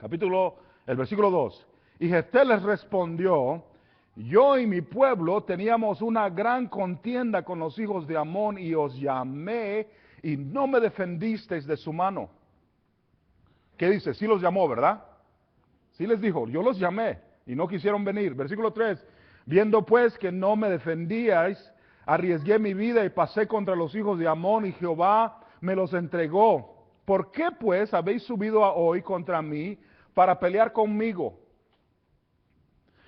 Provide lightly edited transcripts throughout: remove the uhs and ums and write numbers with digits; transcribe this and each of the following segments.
El versículo 2. Y Jefté les respondió: yo y mi pueblo teníamos una gran contienda con los hijos de Amón, y os llamé, y no me defendisteis de su mano. ¿Qué dice? Sí los llamó, ¿verdad? Sí les dijo, yo los llamé, y no quisieron venir. Versículo 3. Viendo pues que no me defendíais, arriesgué mi vida y pasé contra los hijos de Amón, y Jehová me los entregó. ¿Por qué pues habéis subido hoy contra mí para pelear conmigo?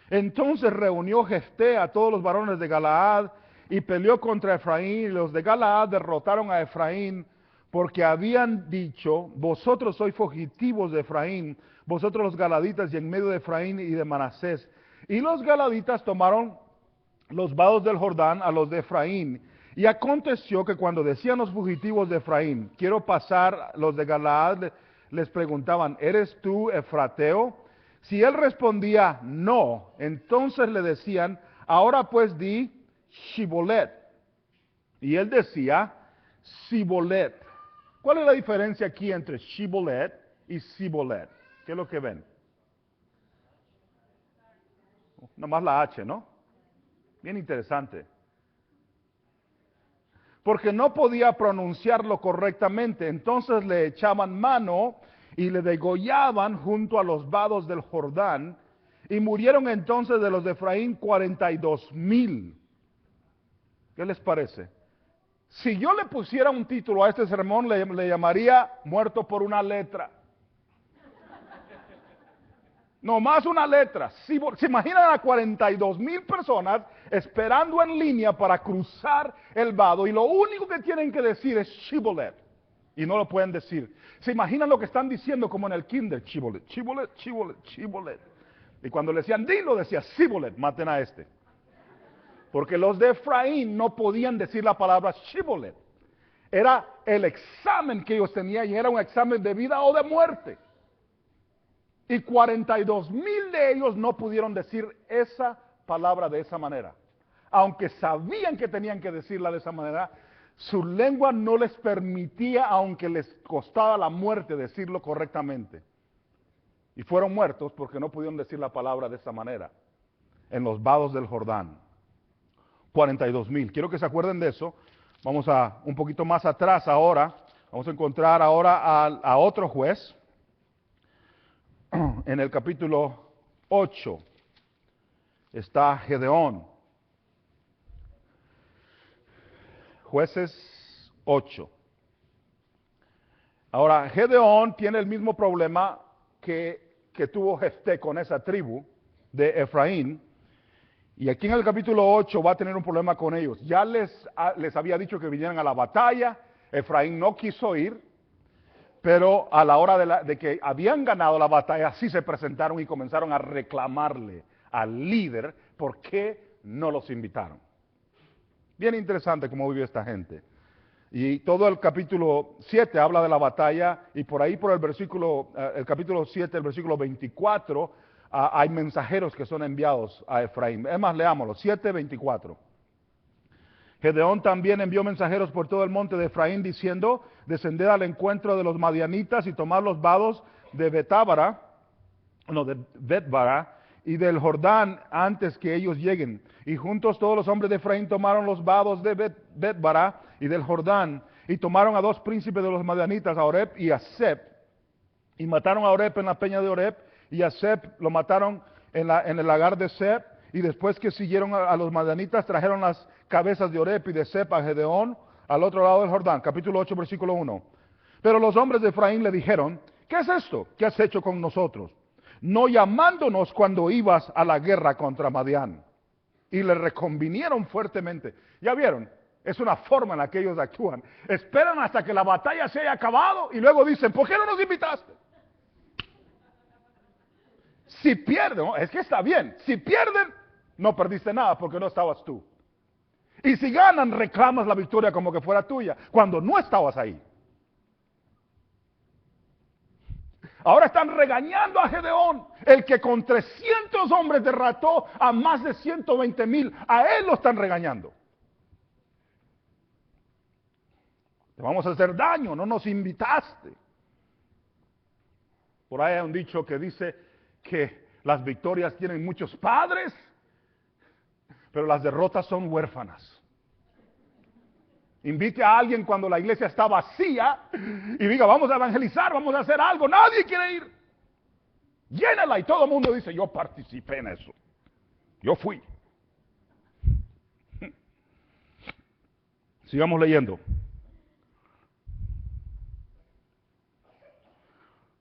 Entonces reunió Jefté a todos los varones de Galaad y peleó contra Efraín, y los de Galaad derrotaron a Efraín, porque habían dicho: vosotros sois fugitivos de Efraín, vosotros los galaditas, y en medio de Efraín y de Manasés. Y los galaditas tomaron los vados del Jordán a los de Efraín. Y aconteció que cuando decían los fugitivos de Efraín: quiero pasar, los de Galaad les preguntaban: ¿eres tú efrateo? Si él respondía no, entonces le decían: ahora pues di Shibolet. Y él decía Sibolet. ¿Cuál es la diferencia aquí entre Shibolet y Sibolet? ¿Qué es lo que ven? Nomás la H, ¿no? Bien interesante. Porque no podía pronunciarlo correctamente, entonces le echaban mano y le degollaban junto a los vados del Jordán, y murieron entonces de los de Efraín 42,000. ¿Qué les parece? Si yo le pusiera un título a este sermón, le llamaría Muerto por una letra. No más una letra. ¿Se imaginan a 42,000 personas esperando en línea para cruzar el vado, y lo único que tienen que decir es Shibolet? Y no lo pueden decir. ¿Se imaginan lo que están diciendo como en el kinder? Shibolet, Shibolet, Shibolet, Shibolet. Y cuando le decían dilo, decía Sibolet, maten a este. Porque los de Efraín no podían decir la palabra Shibolet. Era el examen que ellos tenían, y era un examen de vida o de muerte. Y 42,000 de ellos no pudieron decir esa palabra de esa manera. Aunque sabían que tenían que decirla de esa manera, su lengua no les permitía, aunque les costaba la muerte, decirlo correctamente. Y fueron muertos porque no pudieron decir la palabra de esa manera en los vados del Jordán. 42,000. Quiero que se acuerden de eso. Vamos a un poquito más atrás ahora. Vamos a encontrar ahora a otro juez. En el capítulo 8 está Gedeón. Jueces 8. Ahora, Gedeón tiene el mismo problema que tuvo Jefté con esa tribu de Efraín. Y aquí en el capítulo 8 va a tener un problema con ellos. Ya les había dicho que vinieran a la batalla. Efraín no quiso ir, pero a la hora de que habían ganado la batalla, sí se presentaron y comenzaron a reclamarle al líder por qué no los invitaron. Bien interesante cómo vive esta gente. Y todo el capítulo 7 habla de la batalla, y por ahí por el capítulo 7, el versículo 24, hay mensajeros que son enviados a Efraín. Es más, leámoslo, 7:24. Gedeón también envió mensajeros por todo el monte de Efraín, diciendo: descended al encuentro de los madianitas y tomad los vados de Betbara y del Jordán antes que ellos lleguen. Y juntos todos los hombres de Efraín tomaron los vados de Betbara y del Jordán, y tomaron a 2 príncipes de los madianitas, a Oreb y a Seb, y mataron a Oreb en la peña de Oreb, y a Seb lo mataron en el lagar de Seb. Y después que siguieron a los madianitas, trajeron las cabezas de Oreb y de Seb a Gedeón al otro lado del Jordán. Capítulo 8, versículo 1. Pero los hombres de Efraín le dijeron: ¿qué es esto? ¿Qué has hecho con nosotros? No llamándonos cuando ibas a la guerra contra Madián. Y le reconvinieron fuertemente. ¿Ya vieron? Es una forma en la que ellos actúan. Esperan hasta que la batalla se haya acabado y luego dicen: ¿por qué no nos invitaste? Si pierden, es que está bien. Si pierden, no perdiste nada porque no estabas tú. Y si ganan, reclamas la victoria como que fuera tuya, cuando no estabas ahí. Ahora están regañando a Gedeón, el que con 300 hombres derrotó a más de 120,000. A él lo están regañando. Te vamos a hacer daño, no nos invitaste. Por ahí hay un dicho que dice que las victorias tienen muchos padres, pero las derrotas son huérfanas. Invite a alguien cuando la iglesia está vacía y diga, vamos a evangelizar, vamos a hacer algo. Nadie quiere ir. Llénala y todo el mundo dice, yo participé en eso. Yo fui. Sigamos leyendo.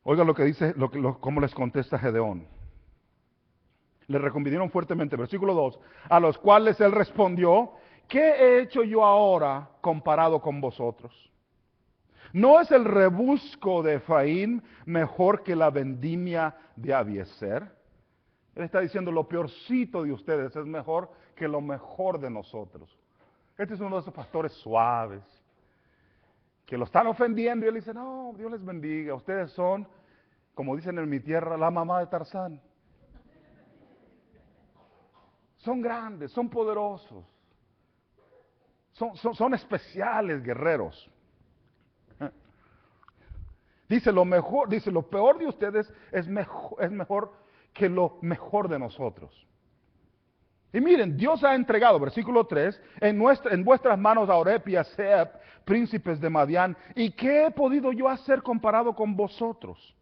Oiga lo que dice, cómo les contesta Gedeón. Le reconvinieron fuertemente, versículo 2, a los cuales él respondió, ¿qué he hecho yo ahora comparado con vosotros? ¿No es el rebusco de Efraín mejor que la vendimia de Abiezer? Él está diciendo, lo peorcito de ustedes es mejor que lo mejor de nosotros. Este es uno de esos pastores suaves, que lo están ofendiendo y él dice, no, Dios les bendiga, ustedes son, como dicen en mi tierra, la mamá de Tarzán. Son grandes, son poderosos, son especiales guerreros. Dice lo mejor, dice lo peor de ustedes es mejor que lo mejor de nosotros. Y miren, Dios ha entregado, versículo 3, en vuestras manos a Oreb y a Zeeb, príncipes de Madián. ¿Y qué he podido yo hacer comparado con vosotros?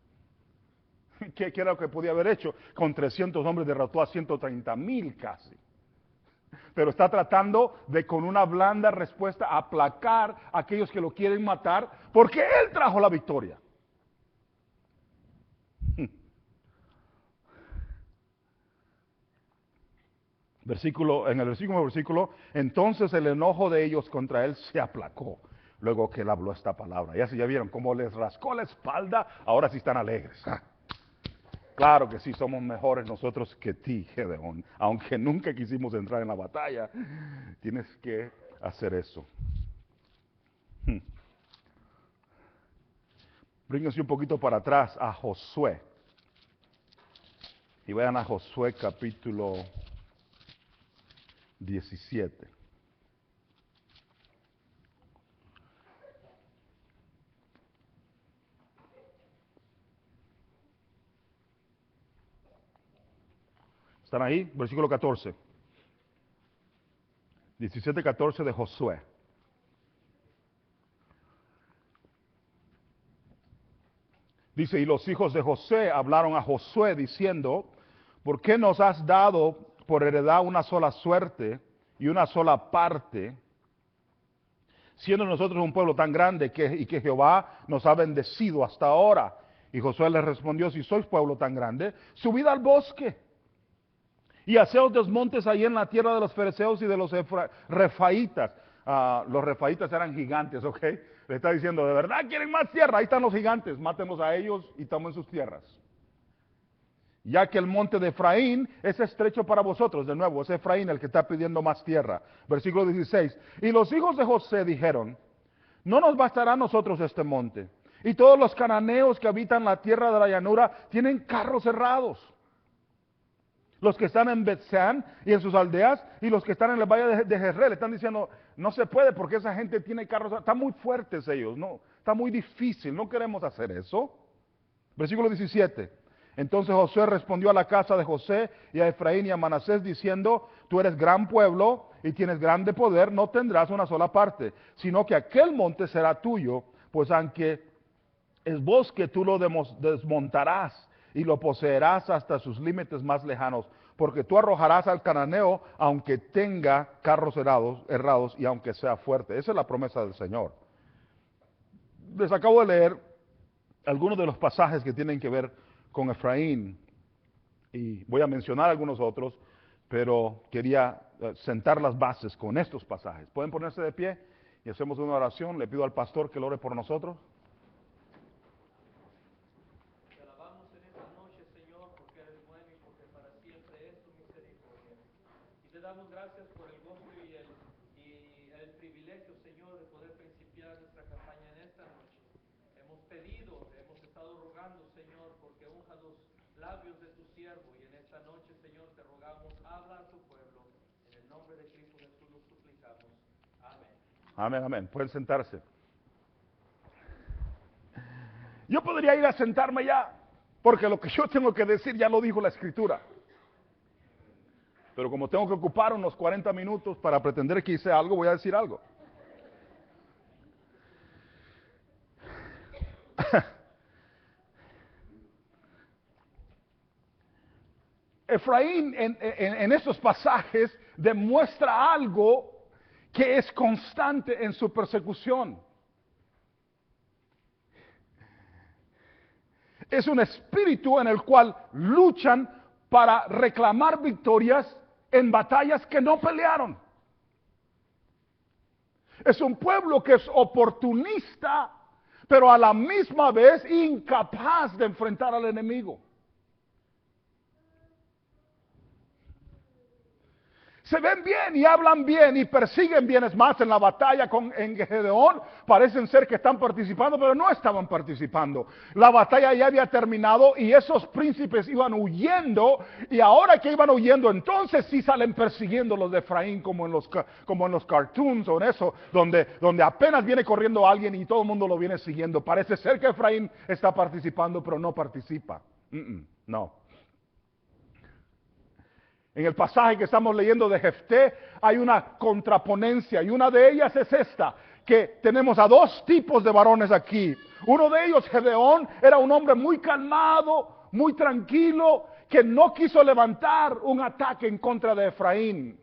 ¿Qué era lo que podía haber hecho? Con 300 hombres derrotó a 130,000 casi. Pero está tratando de con una blanda respuesta aplacar a aquellos que lo quieren matar, porque Él trajo la victoria. En el versículo, entonces el enojo de ellos contra él se aplacó, luego que él habló esta palabra. Ya vieron cómo les rascó la espalda, ahora sí están alegres. Claro que sí, somos mejores nosotros que ti, Gedeón. Aunque nunca quisimos entrar en la batalla, tienes que hacer eso. Bríguense un poquito para atrás a Josué. Y vean a Josué capítulo 17. ¿Están ahí? Versículo 14. 17:14 de Josué. Dice, y los hijos de José hablaron a Josué diciendo, ¿por qué nos has dado por heredad una sola suerte y una sola parte, siendo nosotros un pueblo tan grande y que Jehová nos ha bendecido hasta ahora? Y Josué les respondió, si sois pueblo tan grande, subid al bosque y haceos dos montes ahí en la tierra de los fereceos y de los refaítas. Los refaítas eran gigantes, ¿ok? Le está diciendo, ¿de verdad quieren más tierra? Ahí están los gigantes, mátenlos a ellos y tomen sus tierras. Ya que el monte de Efraín es estrecho para vosotros. De nuevo, es Efraín el que está pidiendo más tierra. Versículo 16. Y los hijos de José dijeron, no nos bastará a nosotros este monte. Y todos los cananeos que habitan la tierra de la llanura tienen carros cerrados. Los que están en Bet-Sean y en sus aldeas, y los que están en el valle de Jezreel, están diciendo, no se puede porque esa gente tiene carros, están muy fuertes ellos, no, está muy difícil, no queremos hacer eso. Versículo 17. Entonces Josué respondió a la casa de José y a Efraín y a Manasés diciendo, tú eres gran pueblo y tienes grande poder, no tendrás una sola parte, sino que aquel monte será tuyo, pues aunque es bosque, tú lo desmontarás y lo poseerás hasta sus límites más lejanos, porque tú arrojarás al cananeo aunque tenga carros errados y aunque sea fuerte. Esa es la promesa del Señor. Les acabo de leer algunos de los pasajes que tienen que ver con Efraín y voy a mencionar algunos otros, pero quería sentar las bases con estos pasajes. ¿Pueden ponerse de pie y hacemos una oración? Le pido al pastor que lo ore por nosotros. Damos gracias por el gozo y el privilegio, Señor, de poder principiar nuestra campaña en esta noche. Hemos estado rogando, Señor, porque unja los labios de tu siervo y en esta noche, Señor, te rogamos, habla a tu pueblo. En el nombre de Cristo Jesús lo suplicamos. Amén. Amén, amén. Pueden sentarse. Yo podría ir a sentarme ya, Porque lo que yo tengo que decir ya lo dijo la Escritura. Pero como tengo que ocupar unos 40 minutos para pretender que hice algo, voy a decir algo. Efraín en estos pasajes demuestra algo que es constante en su persecución. Es un espíritu en el cual luchan para reclamar victorias en batallas que no pelearon. Es un pueblo que es oportunista, pero a la misma vez incapaz de enfrentar al enemigo. Se ven bien y hablan bien y persiguen bien. Es más, en la batalla en Gedeón parecen ser que están participando, pero no estaban participando. La batalla ya había terminado y esos príncipes iban huyendo, y ahora que iban huyendo, entonces sí salen persiguiendo los de Efraín, como en los cartoons o en eso, donde apenas viene corriendo alguien y todo el mundo lo viene siguiendo. Parece ser que Efraín está participando, pero no participa. No. En el pasaje que estamos leyendo de Jefté hay una contraponencia, y una de ellas es esta, que tenemos a dos tipos de varones aquí. Uno de ellos, Gedeón, era un hombre muy calmado, muy tranquilo, que no quiso levantar un ataque en contra de Efraín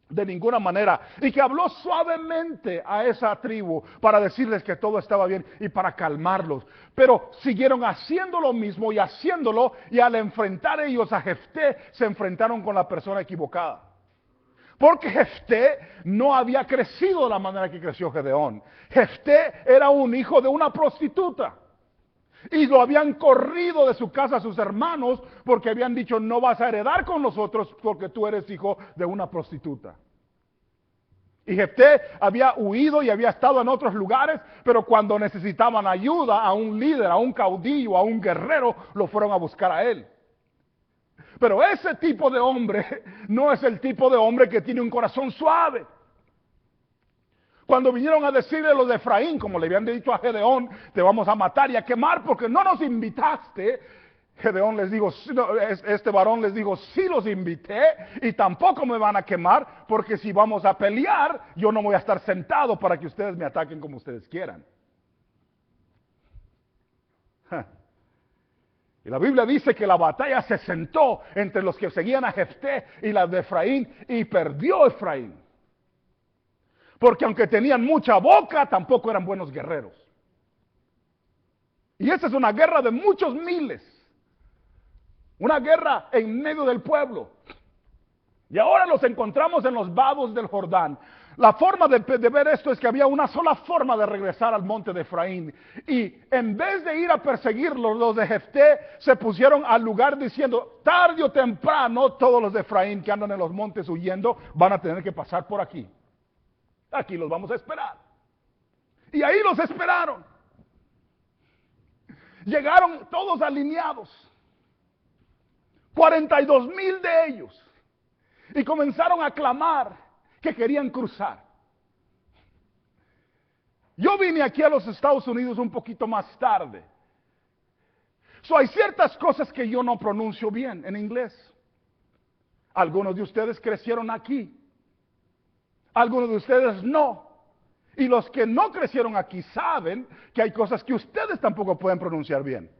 de ninguna manera, y que habló suavemente a esa tribu para decirles que todo estaba bien y para calmarlos. Pero siguieron haciendo lo mismo y haciéndolo, y al enfrentar ellos a Jefté, se enfrentaron con la persona equivocada. Porque Jefté no había crecido de la manera que creció Gedeón. Jefté era un hijo de una prostituta, y lo habían corrido de su casa a sus hermanos porque habían dicho: no vas a heredar con nosotros porque tú eres hijo de una prostituta. Y Jefté había huido y había estado en otros lugares, pero cuando necesitaban ayuda a un líder, a un caudillo, a un guerrero, lo fueron a buscar a él. Pero ese tipo de hombre no es el tipo de hombre que tiene un corazón suave. Cuando vinieron a decirle los de Efraín, como le habían dicho a Gedeón: te vamos a matar y a quemar porque no nos invitaste, Gedeón les dijo, este varón les dijo: sí los invité y tampoco me van a quemar, porque si vamos a pelear, yo no voy a estar sentado para que ustedes me ataquen como ustedes quieran. Y la Biblia dice que la batalla se sentó entre los que seguían a Jefté y las de Efraín, y perdió Efraín. Porque aunque tenían mucha boca, tampoco eran buenos guerreros. Y esta es una guerra de muchos miles. Una guerra en medio del pueblo. Y ahora los encontramos en los vados del Jordán. La forma de ver esto es que había una sola forma de regresar al monte de Efraín. Y en vez de ir a perseguirlos, los de Jefté se pusieron al lugar diciendo: tarde o temprano todos los de Efraín que andan en los montes huyendo van a tener que pasar por aquí. Aquí los vamos a esperar. Y ahí los esperaron. Llegaron todos alineados. 42,000 de ellos. Y comenzaron a clamar que querían cruzar. Yo vine aquí a los Estados Unidos un poquito más tarde. Hay ciertas cosas que yo no pronuncio bien en inglés. Algunos de ustedes crecieron aquí. Algunos de ustedes no. Y los que no crecieron aquí saben que hay cosas que ustedes tampoco pueden pronunciar bien.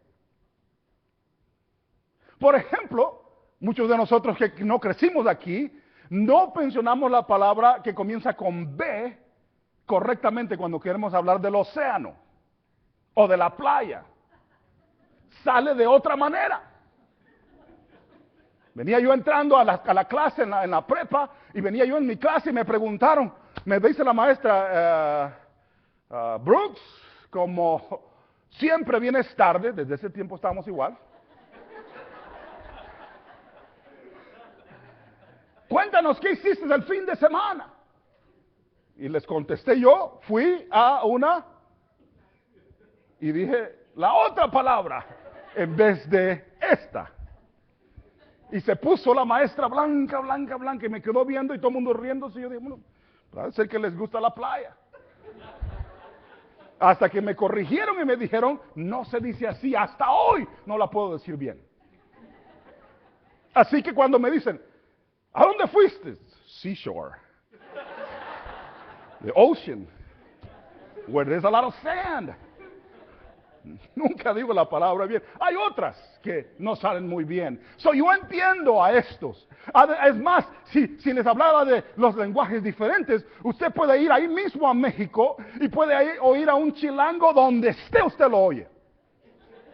Por ejemplo, muchos de nosotros que no crecimos aquí, no mencionamos la palabra que comienza con B correctamente cuando queremos hablar del océano o de la playa. Sale de otra manera. Venía yo entrando a la clase en la prepa, y venía yo en mi clase y me preguntaron, me dice la maestra, Brooks, como siempre vienes tarde, desde ese tiempo estábamos igual. Cuéntanos qué hiciste el fin de semana. Y les contesté yo, fui a una, y dije la otra palabra en vez de esta. Y se puso la maestra blanca, blanca, blanca, y me quedó viendo y todo el mundo riéndose. Y yo dije, bueno, parece ser que les gusta la playa. Hasta que me corrigieron y me dijeron, no se dice así, hasta hoy no la puedo decir bien. Así que cuando me dicen, ¿a dónde fuiste? Seashore. The ocean. Where there's a lot of sand. Nunca digo la palabra bien. Hay otras que no salen muy bien. Yo entiendo a estos. Es más, si les hablaba de los lenguajes diferentes, usted puede ir ahí mismo a México y puede oír a un chilango donde esté, usted lo oye.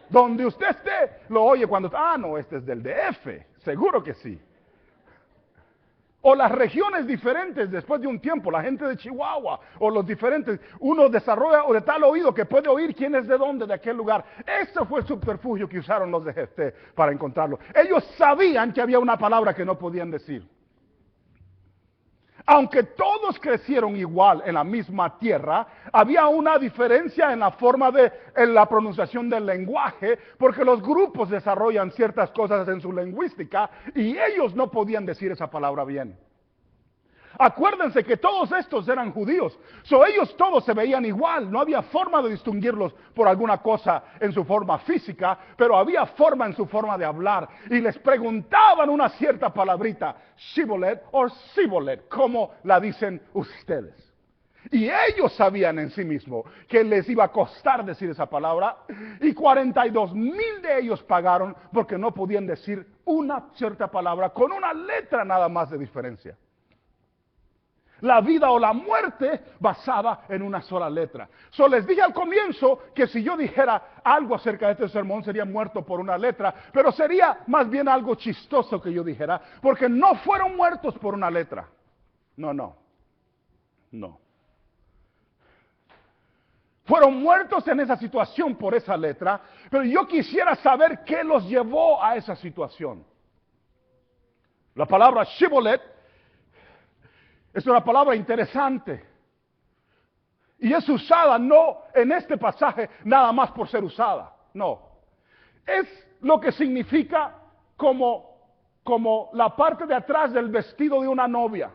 Donde usted esté, lo oye cuando... no, este es del DF. Seguro que sí. O las regiones diferentes después de un tiempo, la gente de Chihuahua, o los diferentes, uno desarrolla o de tal oído que puede oír quién es de dónde, de aquel lugar. Ese fue el subterfugio que usaron los de Jefté para encontrarlo. Ellos sabían que había una palabra que no podían decir. Aunque todos crecieron igual en la misma tierra, había una diferencia en la forma en la pronunciación del lenguaje, porque los grupos desarrollan ciertas cosas en su lingüística y ellos no podían decir esa palabra bien. Acuérdense que todos estos eran judíos, ellos todos se veían igual, no había forma de distinguirlos por alguna cosa en su forma física, pero había forma en su forma de hablar, y les preguntaban una cierta palabrita, shibolet o sibolet, como la dicen ustedes. Y ellos sabían en sí mismos que les iba a costar decir esa palabra, y 42,000 de ellos pagaron porque no podían decir una cierta palabra con una letra nada más de diferencia. La vida o la muerte basada en una sola letra. Les dije al comienzo que si yo dijera algo acerca de este sermón sería muerto por una letra, pero sería más bien algo chistoso que yo dijera, porque no fueron muertos por una letra. No. Fueron muertos en esa situación por esa letra, pero yo quisiera saber qué los llevó a esa situación. La palabra shibolet es una palabra interesante. Y es usada no en este pasaje nada más por ser usada. No. Es lo que significa como la parte de atrás del vestido de una novia.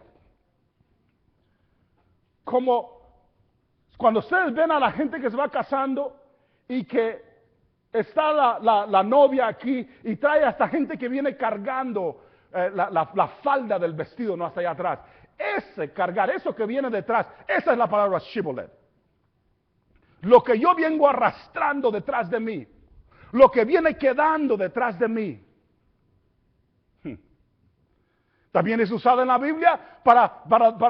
Como cuando ustedes ven a la gente que se va casando y que está la novia aquí y trae hasta gente que viene cargando la falda del vestido, no hasta allá atrás. Ese cargar, eso que viene detrás, esa es la palabra shibolet. Lo que yo vengo arrastrando detrás de mí, lo que viene quedando detrás de mí. También es usada en la Biblia para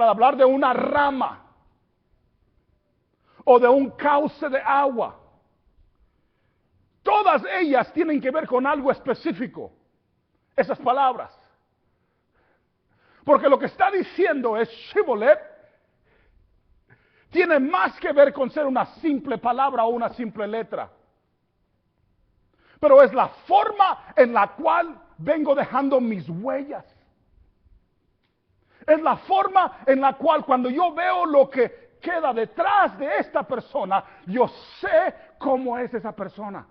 hablar de una rama o de un cauce de agua. Todas ellas tienen que ver con algo específico, esas palabras. Porque lo que está diciendo es shibolet, tiene más que ver con ser una simple palabra o una simple letra. Pero es la forma en la cual vengo dejando mis huellas. Es la forma en la cual cuando yo veo lo que queda detrás de esta persona, yo sé cómo es esa persona.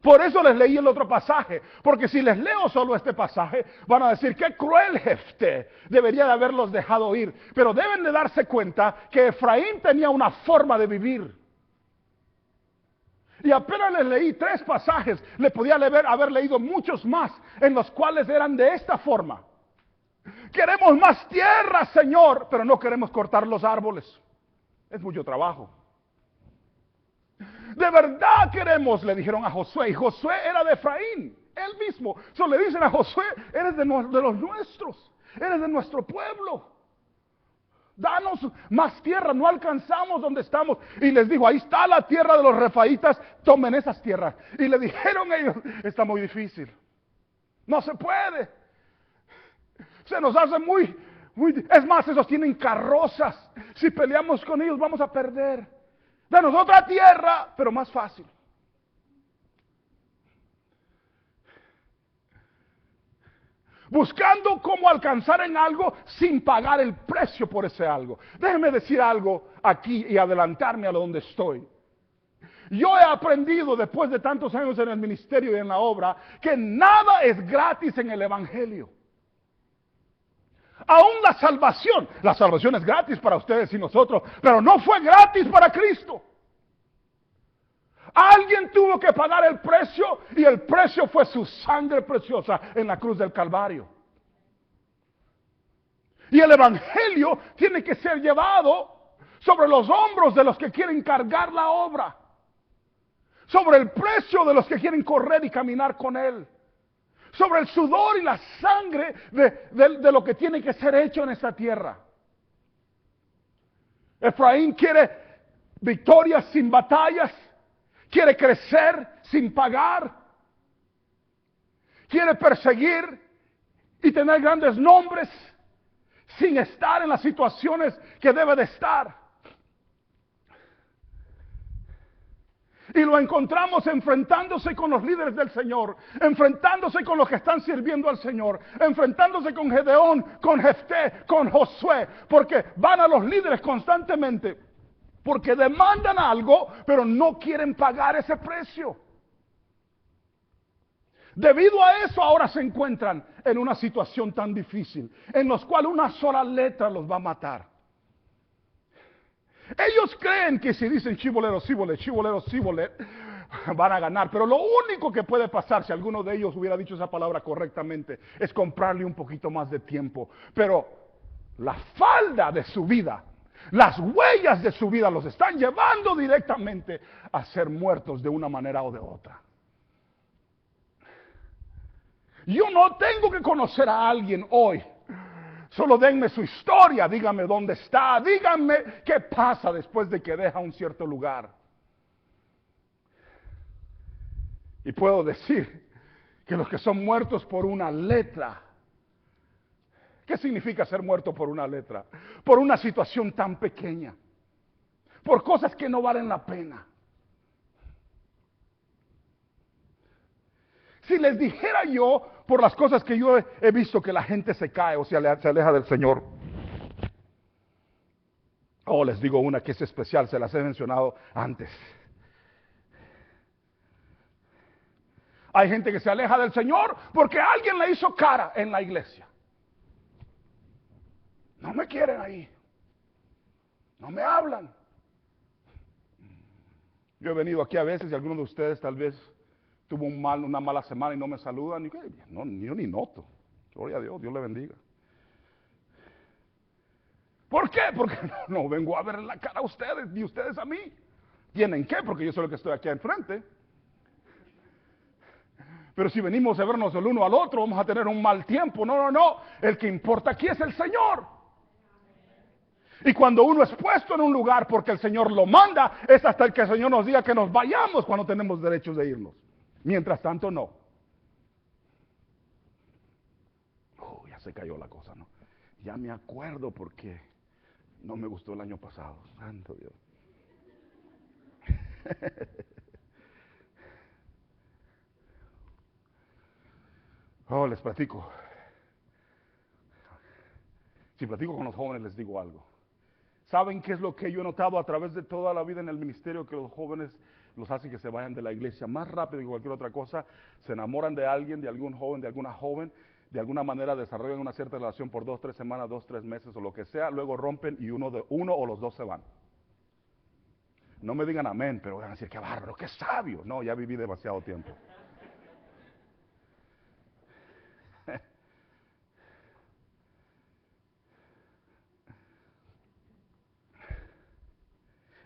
Por eso les leí el otro pasaje, porque si les leo solo este pasaje, van a decir, qué cruel Jefté, debería de haberlos dejado ir. Pero deben de darse cuenta que Efraín tenía una forma de vivir. Y apenas les leí 3 pasajes, le podía haber leído muchos más, en los cuales eran de esta forma. Queremos más tierra, Señor, pero no queremos cortar los árboles. Es mucho trabajo. De verdad queremos, le dijeron a Josué, y Josué era de Efraín, él mismo. Le dicen a Josué, eres de los nuestros, eres de nuestro pueblo. Danos más tierra, no alcanzamos donde estamos. Y les dijo, ahí está la tierra de los refaítas, tomen esas tierras. Y le dijeron ellos, está muy difícil, no se puede. Se nos hace muy, es más, esos tienen carrozas. Si peleamos con ellos vamos a perder. Danos otra tierra, pero más fácil. Buscando cómo alcanzar en algo sin pagar el precio por ese algo. Déjenme decir algo aquí y adelantarme a donde estoy. Yo he aprendido después de tantos años en el ministerio y en la obra que nada es gratis en el evangelio. Aún la salvación es gratis para ustedes y nosotros, pero no fue gratis para Cristo. Alguien tuvo que pagar el precio y el precio fue su sangre preciosa en la cruz del Calvario. Y el evangelio tiene que ser llevado sobre los hombros de los que quieren cargar la obra, sobre el precio de los que quieren correr y caminar con él, sobre el sudor y la sangre de lo que tiene que ser hecho en esta tierra. Efraín quiere victorias sin batallas, quiere crecer sin pagar, quiere perseguir y tener grandes nombres sin estar en las situaciones que debe de estar. Y lo encontramos enfrentándose con los líderes del Señor, enfrentándose con los que están sirviendo al Señor, enfrentándose con Gedeón, con Jefté, con Josué, porque van a los líderes constantemente, porque demandan algo, pero no quieren pagar ese precio. Debido a eso ahora se encuentran en una situación tan difícil, en los cual una sola letra los va a matar. Ellos creen que si dicen chibolero, síbole, chibolero, síbole, van a ganar. Pero lo único que puede pasar, si alguno de ellos hubiera dicho esa palabra correctamente, es comprarle un poquito más de tiempo. Pero la falda de su vida, las huellas de su vida los están llevando directamente a ser muertos de una manera o de otra. Yo no tengo que conocer a alguien hoy. Solo denme su historia, díganme dónde está, díganme qué pasa después de que deja un cierto lugar. Y puedo decir que los que son muertos por una letra, ¿qué significa ser muerto por una letra? Por una situación tan pequeña, por cosas que no valen la pena. Si les dijera yo, por las cosas que yo he visto, que la gente se cae o se aleja del Señor. Oh, les digo una que es especial, se las he mencionado antes. Hay gente que se aleja del Señor porque alguien le hizo cara en la iglesia. No me quieren ahí. No me hablan. Yo he venido aquí a veces y algunos de ustedes tal vez tuvo una mala semana y no me saludan. No, yo ni noto. Gloria a Dios, Dios le bendiga. ¿Por qué? Porque no vengo a ver la cara a ustedes, ni ustedes a mí. ¿Tienen qué? Porque yo soy el que estoy aquí enfrente. Pero si venimos a vernos el uno al otro, vamos a tener un mal tiempo. No. El que importa aquí es el Señor. Y cuando uno es puesto en un lugar porque el Señor lo manda, es hasta el que el Señor nos diga que nos vayamos cuando tenemos derechos de irnos. Mientras tanto, no. Ya se cayó la cosa, ¿no? Ya me acuerdo porque no me gustó el año pasado. Santo Dios. Les platico. Si platico con los jóvenes, les digo algo. ¿Saben qué es lo que yo he notado a través de toda la vida en el ministerio? Que los jóvenes los hacen que se vayan de la iglesia más rápido que cualquier otra cosa. Se enamoran de alguien, de algún joven, de alguna joven. De alguna manera desarrollan una cierta relación por 2, 3 semanas, 2, 3 meses o lo que sea. Luego rompen y uno o los dos se van. No me digan amén, pero van a decir, qué bárbaro, qué sabio. No, ya viví demasiado tiempo.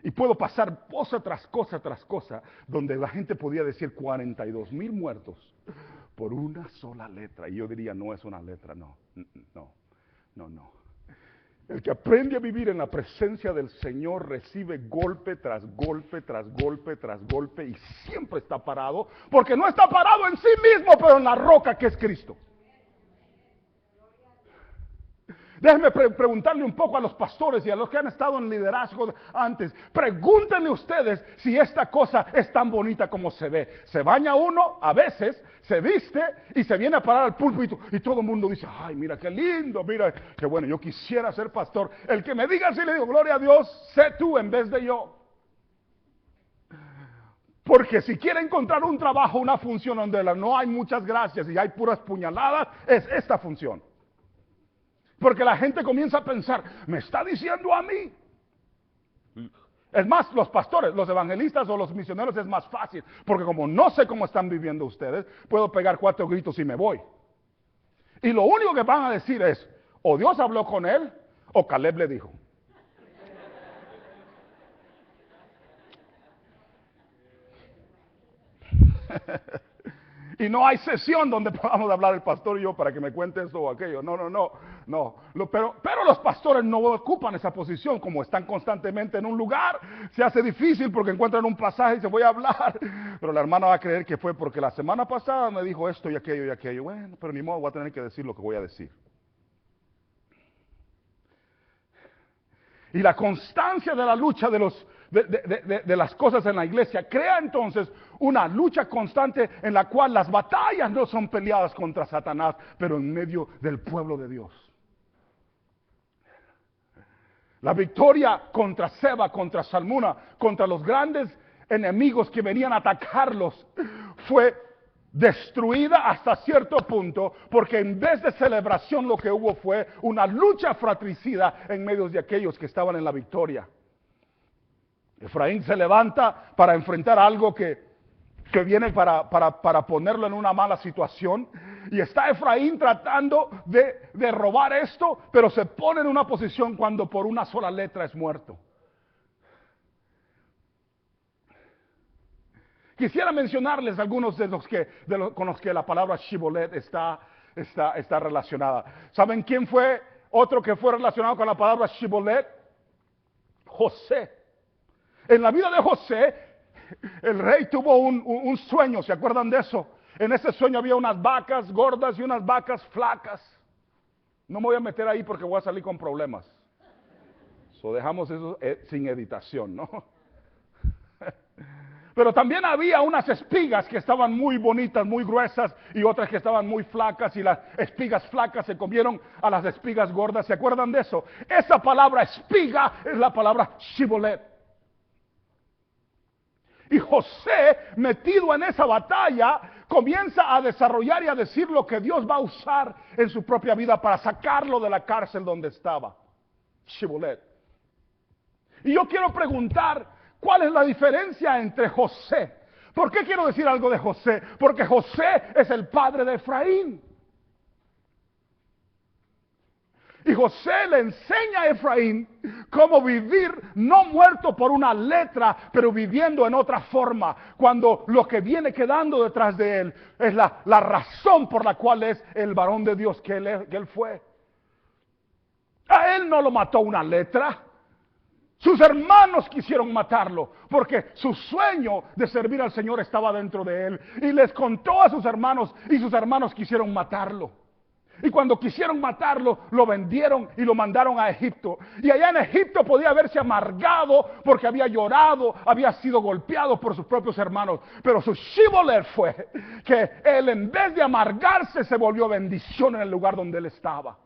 Y puedo pasar cosa tras cosa, donde la gente podía decir 42,000 muertos por una sola letra. Y yo diría, no es una letra, no. El que aprende a vivir en la presencia del Señor recibe golpe tras golpe, tras golpe, tras golpe, y siempre está parado, porque no está parado en sí mismo, pero en la roca que es Cristo. Déjenme preguntarle un poco a los pastores y a los que han estado en liderazgo antes. Pregúntenle ustedes si esta cosa es tan bonita como se ve. Se baña uno, a veces, se viste y se viene a parar al púlpito y todo el mundo dice, ay, mira qué lindo, mira qué bueno, yo quisiera ser pastor. El que me diga así le digo, gloria a Dios, sé tú en vez de yo. Porque si quiere encontrar un trabajo, una función donde no hay muchas gracias y hay puras puñaladas, es esta función. Porque la gente comienza a pensar, me está diciendo a mí. Es más, los pastores, los evangelistas o los misioneros es más fácil. Porque como no sé cómo están viviendo ustedes, puedo pegar 4 gritos y me voy. Y lo único que van a decir es, o Dios habló con él, o Caleb le dijo. Y no hay sesión donde podamos hablar el pastor y yo para que me cuente esto o aquello. No. Pero los pastores no ocupan esa posición, como están constantemente en un lugar. Se hace difícil porque encuentran un pasaje y se voy a hablar. Pero la hermana va a creer que fue porque la semana pasada me dijo esto y aquello y aquello. Bueno, pero ni modo, voy a tener que decir lo que voy a decir. Y la constancia de la lucha de las cosas en la iglesia crea entonces una lucha constante en la cual las batallas no son peleadas contra Satanás, pero en medio del pueblo de Dios. La victoria contra Seba, contra Salmuna, contra los grandes enemigos que venían a atacarlos, fue destruida hasta cierto punto, porque en vez de celebración lo que hubo fue una lucha fratricida en medio de aquellos que estaban en la victoria. Efraín se levanta para enfrentar algo que viene para ponerlo en una mala situación, y está Efraín tratando de robar esto, pero se pone en una posición cuando por una sola letra es muerto. Quisiera mencionarles algunos con los que la palabra Shibolet está relacionada. ¿Saben quién fue otro que fue relacionado con la palabra Shibolet? José. En la vida de José, el rey tuvo un sueño, ¿se acuerdan de eso? En ese sueño había unas vacas gordas y unas vacas flacas. No me voy a meter ahí porque voy a salir con problemas. Dejamos eso sin editación, ¿no? Pero también había unas espigas que estaban muy bonitas, muy gruesas, y otras que estaban muy flacas, y las espigas flacas se comieron a las espigas gordas. ¿Se acuerdan de eso? Esa palabra espiga es la palabra Shibolet. Y José, metido en esa batalla, comienza a desarrollar y a decir lo que Dios va a usar en su propia vida para sacarlo de la cárcel donde estaba. Shibolet. Y yo quiero preguntar, ¿cuál es la diferencia entre José? ¿Por qué quiero decir algo de José? Porque José es el padre de Efraín. Y José le enseña a Efraín cómo vivir no muerto por una letra, pero viviendo en otra forma. Cuando lo que viene quedando detrás de él es la razón por la cual es el varón de Dios que él fue. A él no lo mató una letra. Sus hermanos quisieron matarlo porque su sueño de servir al Señor estaba dentro de él. Y les contó a sus hermanos y sus hermanos quisieron matarlo. Y cuando quisieron matarlo, lo vendieron y lo mandaron a Egipto. Y allá en Egipto podía haberse amargado porque había llorado, había sido golpeado por sus propios hermanos. Pero su Shibolet fue que él, en vez de amargarse, se volvió bendición en el lugar donde él estaba.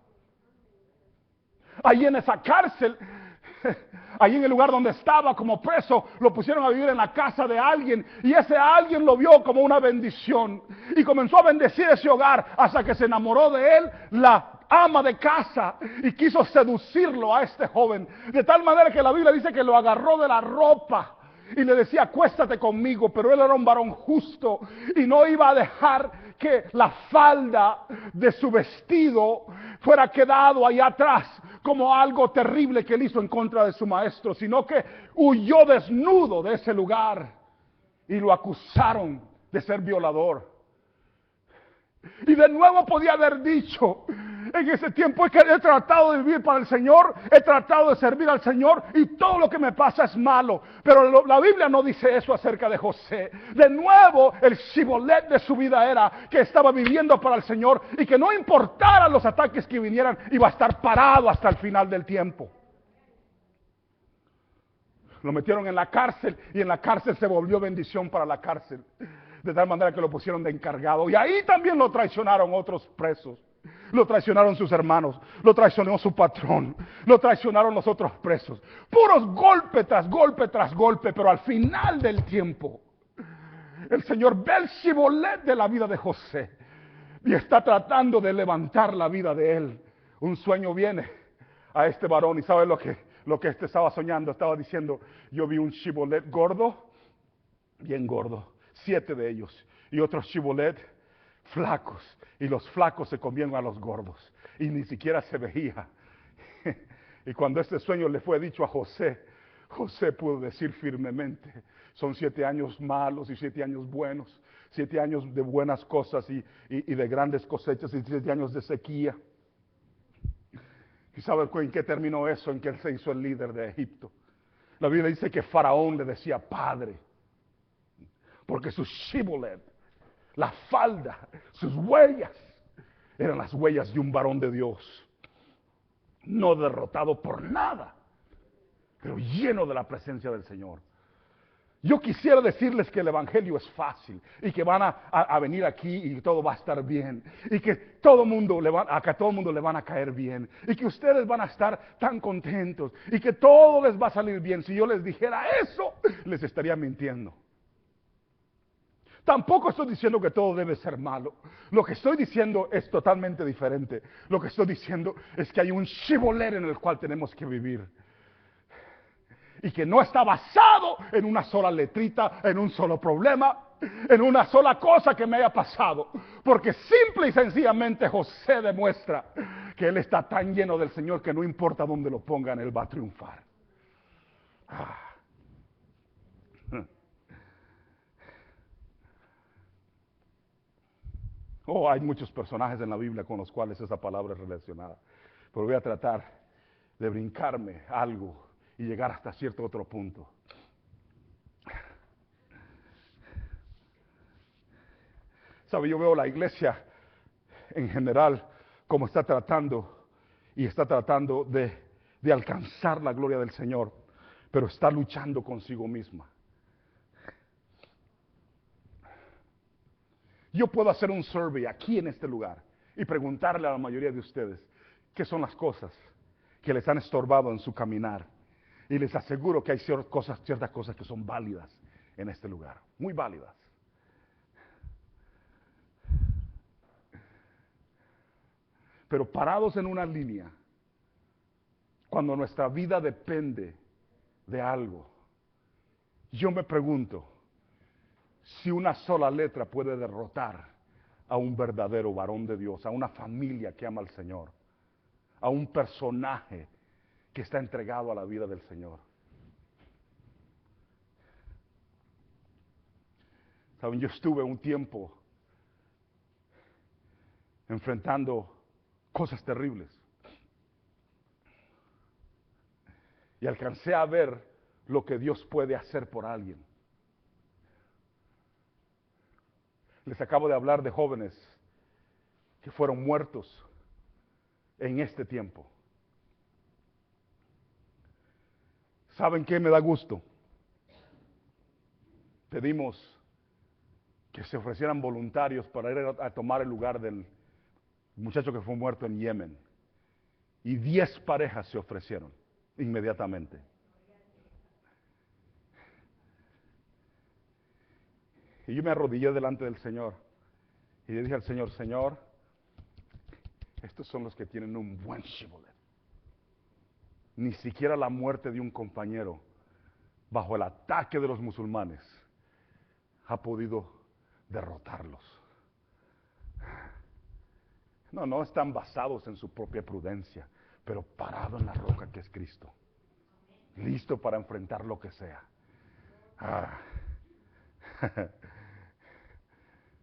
Allí en esa cárcel, allí en el lugar donde estaba como preso, lo pusieron a vivir en la casa de alguien, y ese alguien lo vio como una bendición y comenzó a bendecir ese hogar hasta que se enamoró de él la ama de casa y quiso seducirlo a este joven, de tal manera que la Biblia dice que lo agarró de la ropa y le decía, acuéstate conmigo, pero él era un varón justo y no iba a dejar que la falda de su vestido fuera quedado allá atrás como algo terrible que él hizo en contra de su maestro, sino que huyó desnudo de ese lugar y lo acusaron de ser violador. Y de nuevo podía haber dicho, en ese tiempo es que he tratado de vivir para el Señor, he tratado de servir al Señor y todo lo que me pasa es malo. Pero la Biblia no dice eso acerca de José. De nuevo, el Shibolet de su vida era que estaba viviendo para el Señor y que no importara los ataques que vinieran, iba a estar parado hasta el final del tiempo. Lo metieron en la cárcel y en la cárcel se volvió bendición para la cárcel. De tal manera que lo pusieron de encargado. Y ahí también lo traicionaron otros presos. Lo traicionaron sus hermanos. Lo traicionó su patrón. Lo traicionaron los otros presos. Puros golpe tras golpe tras golpe. Pero al final del tiempo, el Señor ve el Shibolet de la vida de José. Y está tratando de levantar la vida de él. un sueño viene a este varón y ¿sabe lo que este estaba soñando? Estaba diciendo, yo vi un shibolet gordo, bien gordo, 7 de ellos, y otros shibolet flacos, y los flacos se comían a los gordos, y ni siquiera se veía. Y cuando este sueño le fue dicho a José, José pudo decir firmemente, son 7 años malos y 7 años buenos, 7 años de buenas cosas y de grandes cosechas y 7 años de sequía. ¿Y sabe en qué terminó eso? En que él se hizo el líder de Egipto. La Biblia dice que Faraón le decía padre, porque su shibolet, la falda, sus huellas, eran las huellas de un varón de Dios, no derrotado por nada, pero lleno de la presencia del Señor. Yo quisiera decirles que el evangelio es fácil y que van a venir aquí y todo va a estar bien y que todo mundo a todo mundo le van a caer bien y que ustedes van a estar tan contentos y que todo les va a salir bien. Si yo les dijera eso, les estaría mintiendo. Tampoco estoy diciendo que todo debe ser malo. Lo que estoy diciendo es totalmente diferente. Lo que estoy diciendo es que hay un shibolet en el cual tenemos que vivir. Y que no está basado en una sola letrita, en un solo problema, en una sola cosa que me haya pasado. Porque simple y sencillamente José demuestra que él está tan lleno del Señor que no importa dónde lo pongan, él va a triunfar. Oh, hay muchos personajes en la Biblia con los cuales esa palabra es relacionada. Pero voy a tratar de brincarme algo y llegar hasta cierto otro punto. ¿Sabe? Yo veo la iglesia en general como está tratando de alcanzar la gloria del Señor, pero está luchando consigo misma. Yo puedo hacer un survey aquí en este lugar y preguntarle a la mayoría de ustedes qué son las cosas que les han estorbado en su caminar. Y les aseguro que hay ciertas cosas que son válidas en este lugar, muy válidas. Pero parados en una línea, cuando nuestra vida depende de algo, yo me pregunto si una sola letra puede derrotar a un verdadero varón de Dios, a una familia que ama al Señor, a un personaje que está entregado a la vida del Señor. Saben, yo estuve un tiempo enfrentando cosas terribles y alcancé a ver lo que Dios puede hacer por alguien. Les acabo de hablar de jóvenes que fueron muertos en este tiempo. ¿Saben qué me da gusto? Pedimos que se ofrecieran voluntarios para ir a tomar el lugar del muchacho que fue muerto en Yemen. Y 10 parejas se ofrecieron inmediatamente. Y yo me arrodillé delante del Señor y le dije al Señor, Señor, estos son los que tienen un buen shibolet. Ni siquiera la muerte de un compañero bajo el ataque de los musulmanes ha podido derrotarlos. No están basados en su propia prudencia, pero parado en la roca que es Cristo, listo para enfrentar lo que sea.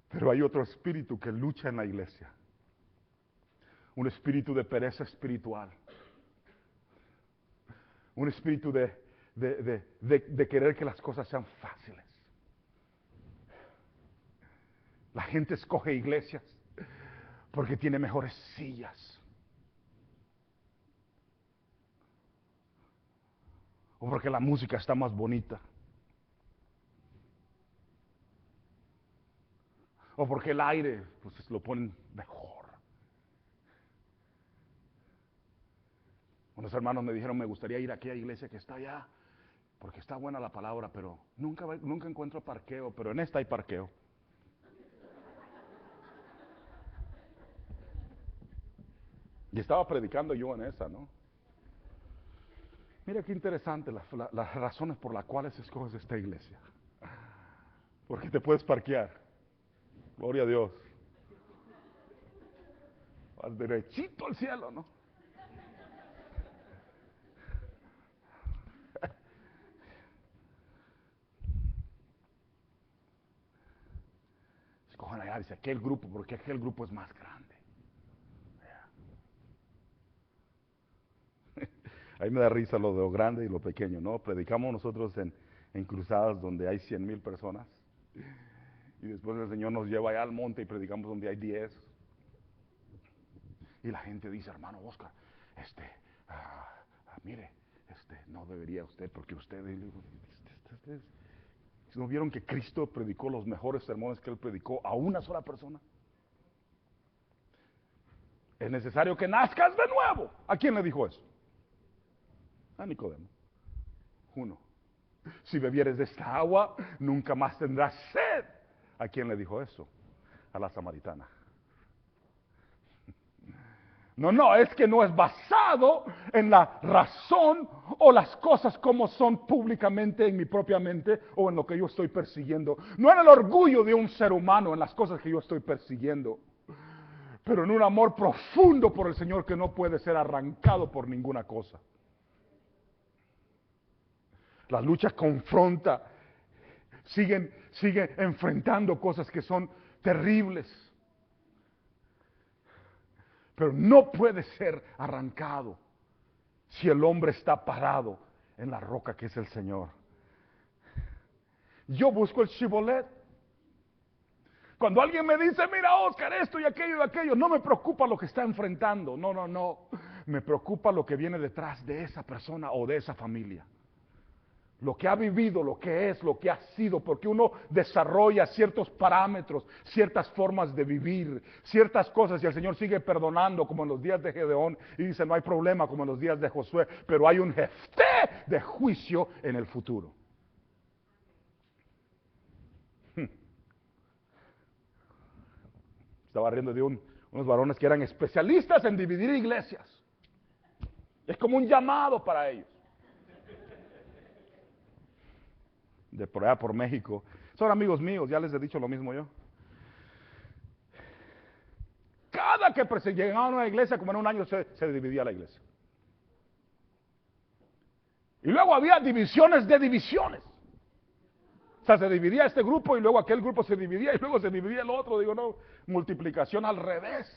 Pero hay otro espíritu que lucha en la iglesia, un espíritu de pereza espiritual, un espíritu de querer que las cosas sean fáciles. La gente escoge iglesias porque tiene mejores sillas, o porque la música está más bonita, o porque el aire pues lo ponen mejor. Unos hermanos me dijeron, me gustaría ir a aquella iglesia que está allá, porque está buena la palabra, pero nunca encuentro parqueo, pero en esta hay parqueo. Y estaba predicando yo en esa, ¿no? Mira qué interesante las razones por las cuales escoges esta iglesia. Porque te puedes parquear. Gloria a Dios. Vas derechito al cielo, ¿no? Escojan allá, dice aquel grupo, porque aquel grupo es más grande. Ahí me da risa lo de lo grande y lo pequeño, ¿no? Predicamos nosotros en cruzadas donde hay 100,000 personas. Y después el Señor nos lleva allá al monte y predicamos donde hay 10. Y la gente dice, hermano Oscar, mire, no debería usted, porque usted, ¿no vieron que Cristo predicó los mejores sermones que Él predicó a una sola persona? Es necesario que nazcas de nuevo. ¿A quién le dijo eso? A Nicodemo. Uno. Si bebieres de esta agua, nunca más tendrás sed. ¿A quién le dijo eso? A la samaritana. No, es que no es basado en la razón o las cosas como son públicamente en mi propia mente o en lo que yo estoy persiguiendo. No en el orgullo de un ser humano, en las cosas que yo estoy persiguiendo, pero en un amor profundo por el Señor que no puede ser arrancado por ninguna cosa. La lucha confronta, sigue enfrentando cosas que son terribles. Pero no puede ser arrancado si el hombre está parado en la roca que es el Señor. Yo busco el Shibboleth. Cuando alguien me dice, mira Oscar, esto y aquello, no me preocupa lo que está enfrentando. No. Me preocupa lo que viene detrás de esa persona o de esa familia. Lo que ha vivido, lo que es, lo que ha sido, porque uno desarrolla ciertos parámetros, ciertas formas de vivir, ciertas cosas, y el Señor sigue perdonando, como en los días de Gedeón, y dice, no hay problema, como en los días de Josué, pero hay un jefté de juicio en el futuro. Estaba riendo de unos varones que eran especialistas en dividir iglesias. Es como un llamado para ellos. De por allá por México. Son amigos míos, ya les he dicho lo mismo yo. Cada que llegaban a una iglesia, como en un año se dividía la iglesia. Y luego había divisiones de divisiones. O sea, se dividía este grupo y luego aquel grupo se dividía y luego se dividía el otro. Digo, no, multiplicación al revés.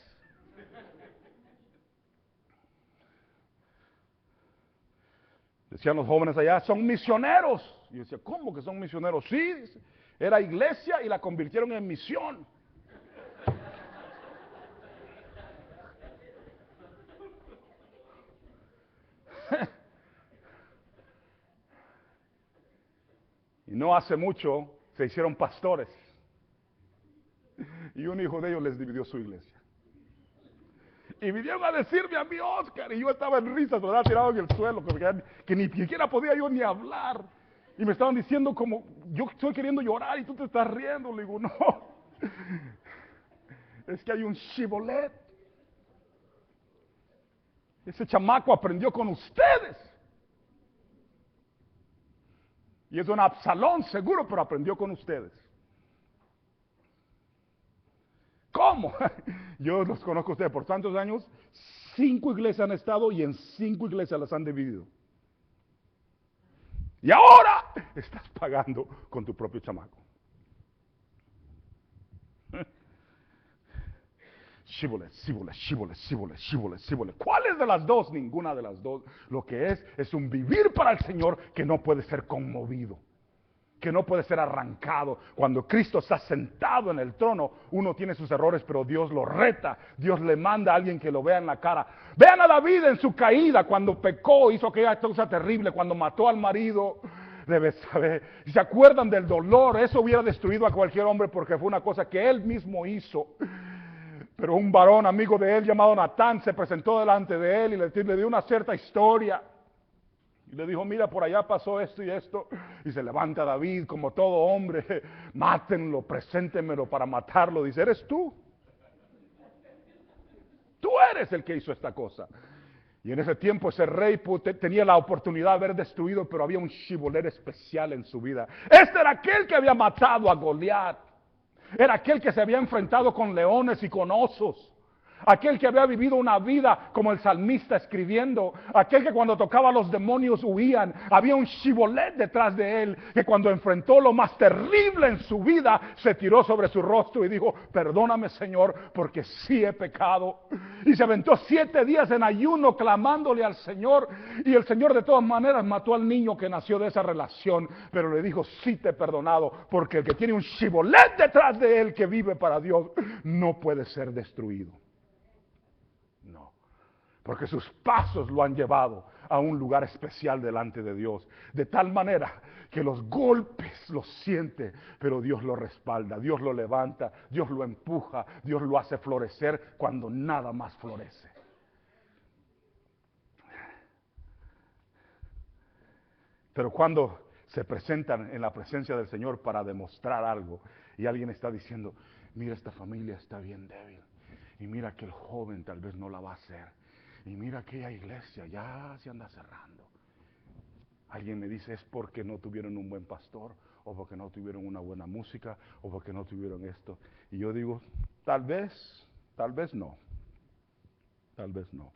Decían los jóvenes allá, son misioneros. Y yo decía, ¿cómo que son misioneros? Sí, era iglesia y la convirtieron en misión. Y no hace mucho se hicieron pastores. Y un hijo de ellos les dividió su iglesia. Y vinieron a decirme a mí, Oscar, y yo estaba en risas, ¿verdad? Tirado en el suelo, que ni siquiera podía yo ni hablar. Y me estaban diciendo como, yo estoy queriendo llorar y tú te estás riendo. Le digo, no, es que hay un Shibboleth. Ese chamaco aprendió con ustedes. Y es un Absalón seguro, pero aprendió con ustedes. ¿Cómo? Yo los conozco a ustedes por tantos años. 5 iglesias han estado y en 5 iglesias las han dividido. Y ahora estás pagando con tu propio chamaco. Shibboleth. ¿Cuál es de las dos? Ninguna de las dos. Lo que es un vivir para el Señor que no puede ser conmovido, que no puede ser arrancado. Cuando Cristo está sentado en el trono, uno tiene sus errores, pero Dios lo reta. Dios le manda a alguien que lo vea en la cara. Vean a David en su caída, cuando pecó, hizo aquella cosa terrible, cuando mató al marido. Debe saber. Si se acuerdan del dolor, eso hubiera destruido a cualquier hombre porque fue una cosa que él mismo hizo. Pero un varón amigo de él llamado Natán se presentó delante de él y le dio una cierta historia. Y le dijo, mira, por allá pasó esto y esto. Y se levanta David como todo hombre. Mátenlo, preséntemelo para matarlo. Dice, ¿eres tú? Tú eres el que hizo esta cosa. Y en ese tiempo ese rey tenía la oportunidad de haber destruido, pero había un Shibolet especial en su vida. Este era aquel que había matado a Goliat. Era aquel que se había enfrentado con leones y con osos. Aquel que había vivido una vida como el salmista escribiendo. Aquel que cuando tocaba a los demonios huían. Había un Shibolet detrás de él que cuando enfrentó lo más terrible en su vida se tiró sobre su rostro y dijo: perdóname, Señor, porque sí he pecado. Y se aventó 7 días en ayuno clamándole al Señor. Y el Señor de todas maneras mató al niño que nació de esa relación. Pero le dijo: sí te he perdonado, porque el que tiene un Shibolet detrás de él que vive para Dios no puede ser destruido. No, porque sus pasos lo han llevado a un lugar especial delante de Dios, de tal manera que los golpes los siente, pero Dios lo respalda, Dios lo levanta, Dios lo empuja, Dios lo hace florecer cuando nada más florece. Pero cuando se presentan en la presencia del Señor para demostrar algo y alguien está diciendo: mira, esta familia está bien débil. Y mira que el joven tal vez no la va a hacer. Y mira aquella iglesia ya se anda cerrando. Alguien me dice: es porque no tuvieron un buen pastor, o porque no tuvieron una buena música, o porque no tuvieron esto. Y yo digo: tal vez no. Tal vez no.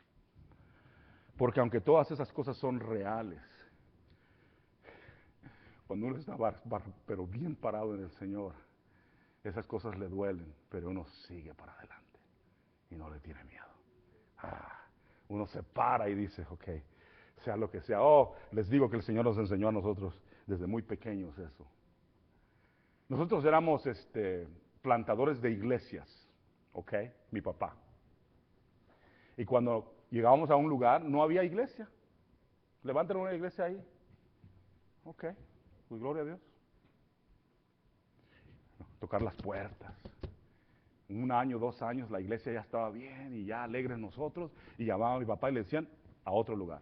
Porque aunque todas esas cosas son reales, cuando uno está pero bien parado en el Señor, esas cosas le duelen, pero uno sigue para adelante. Y no le tiene miedo. Uno se para y dice: ok, sea lo que sea. Les digo que el Señor nos enseñó a nosotros desde muy pequeños eso. Nosotros éramos plantadores de iglesias, ok, mi papá. Y cuando llegábamos a un lugar no había iglesia. Levanten una iglesia ahí. Ok, pues gloria a Dios. Tocar las puertas. 1 año, 2 años, la iglesia ya estaba bien y ya alegres nosotros, y llamaban a mi papá y le decían: a otro lugar.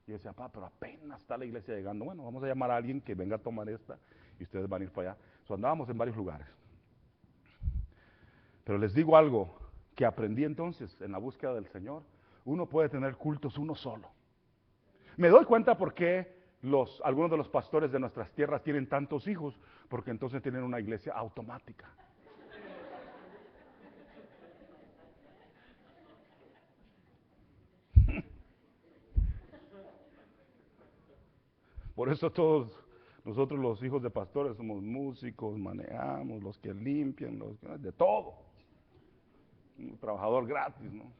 Y yo decía: papá, pero apenas está la iglesia llegando. Bueno, vamos a llamar a alguien que venga a tomar esta y ustedes van a ir para allá. Andábamos en varios lugares. Pero les digo algo que aprendí entonces en la búsqueda del Señor: uno puede tener cultos uno solo. Me doy cuenta por qué algunos de los pastores de nuestras tierras tienen tantos hijos, porque entonces tienen una iglesia automática. Por eso todos nosotros los hijos de pastores somos músicos, manejamos, los que limpian, de todo. Un trabajador gratis, ¿no?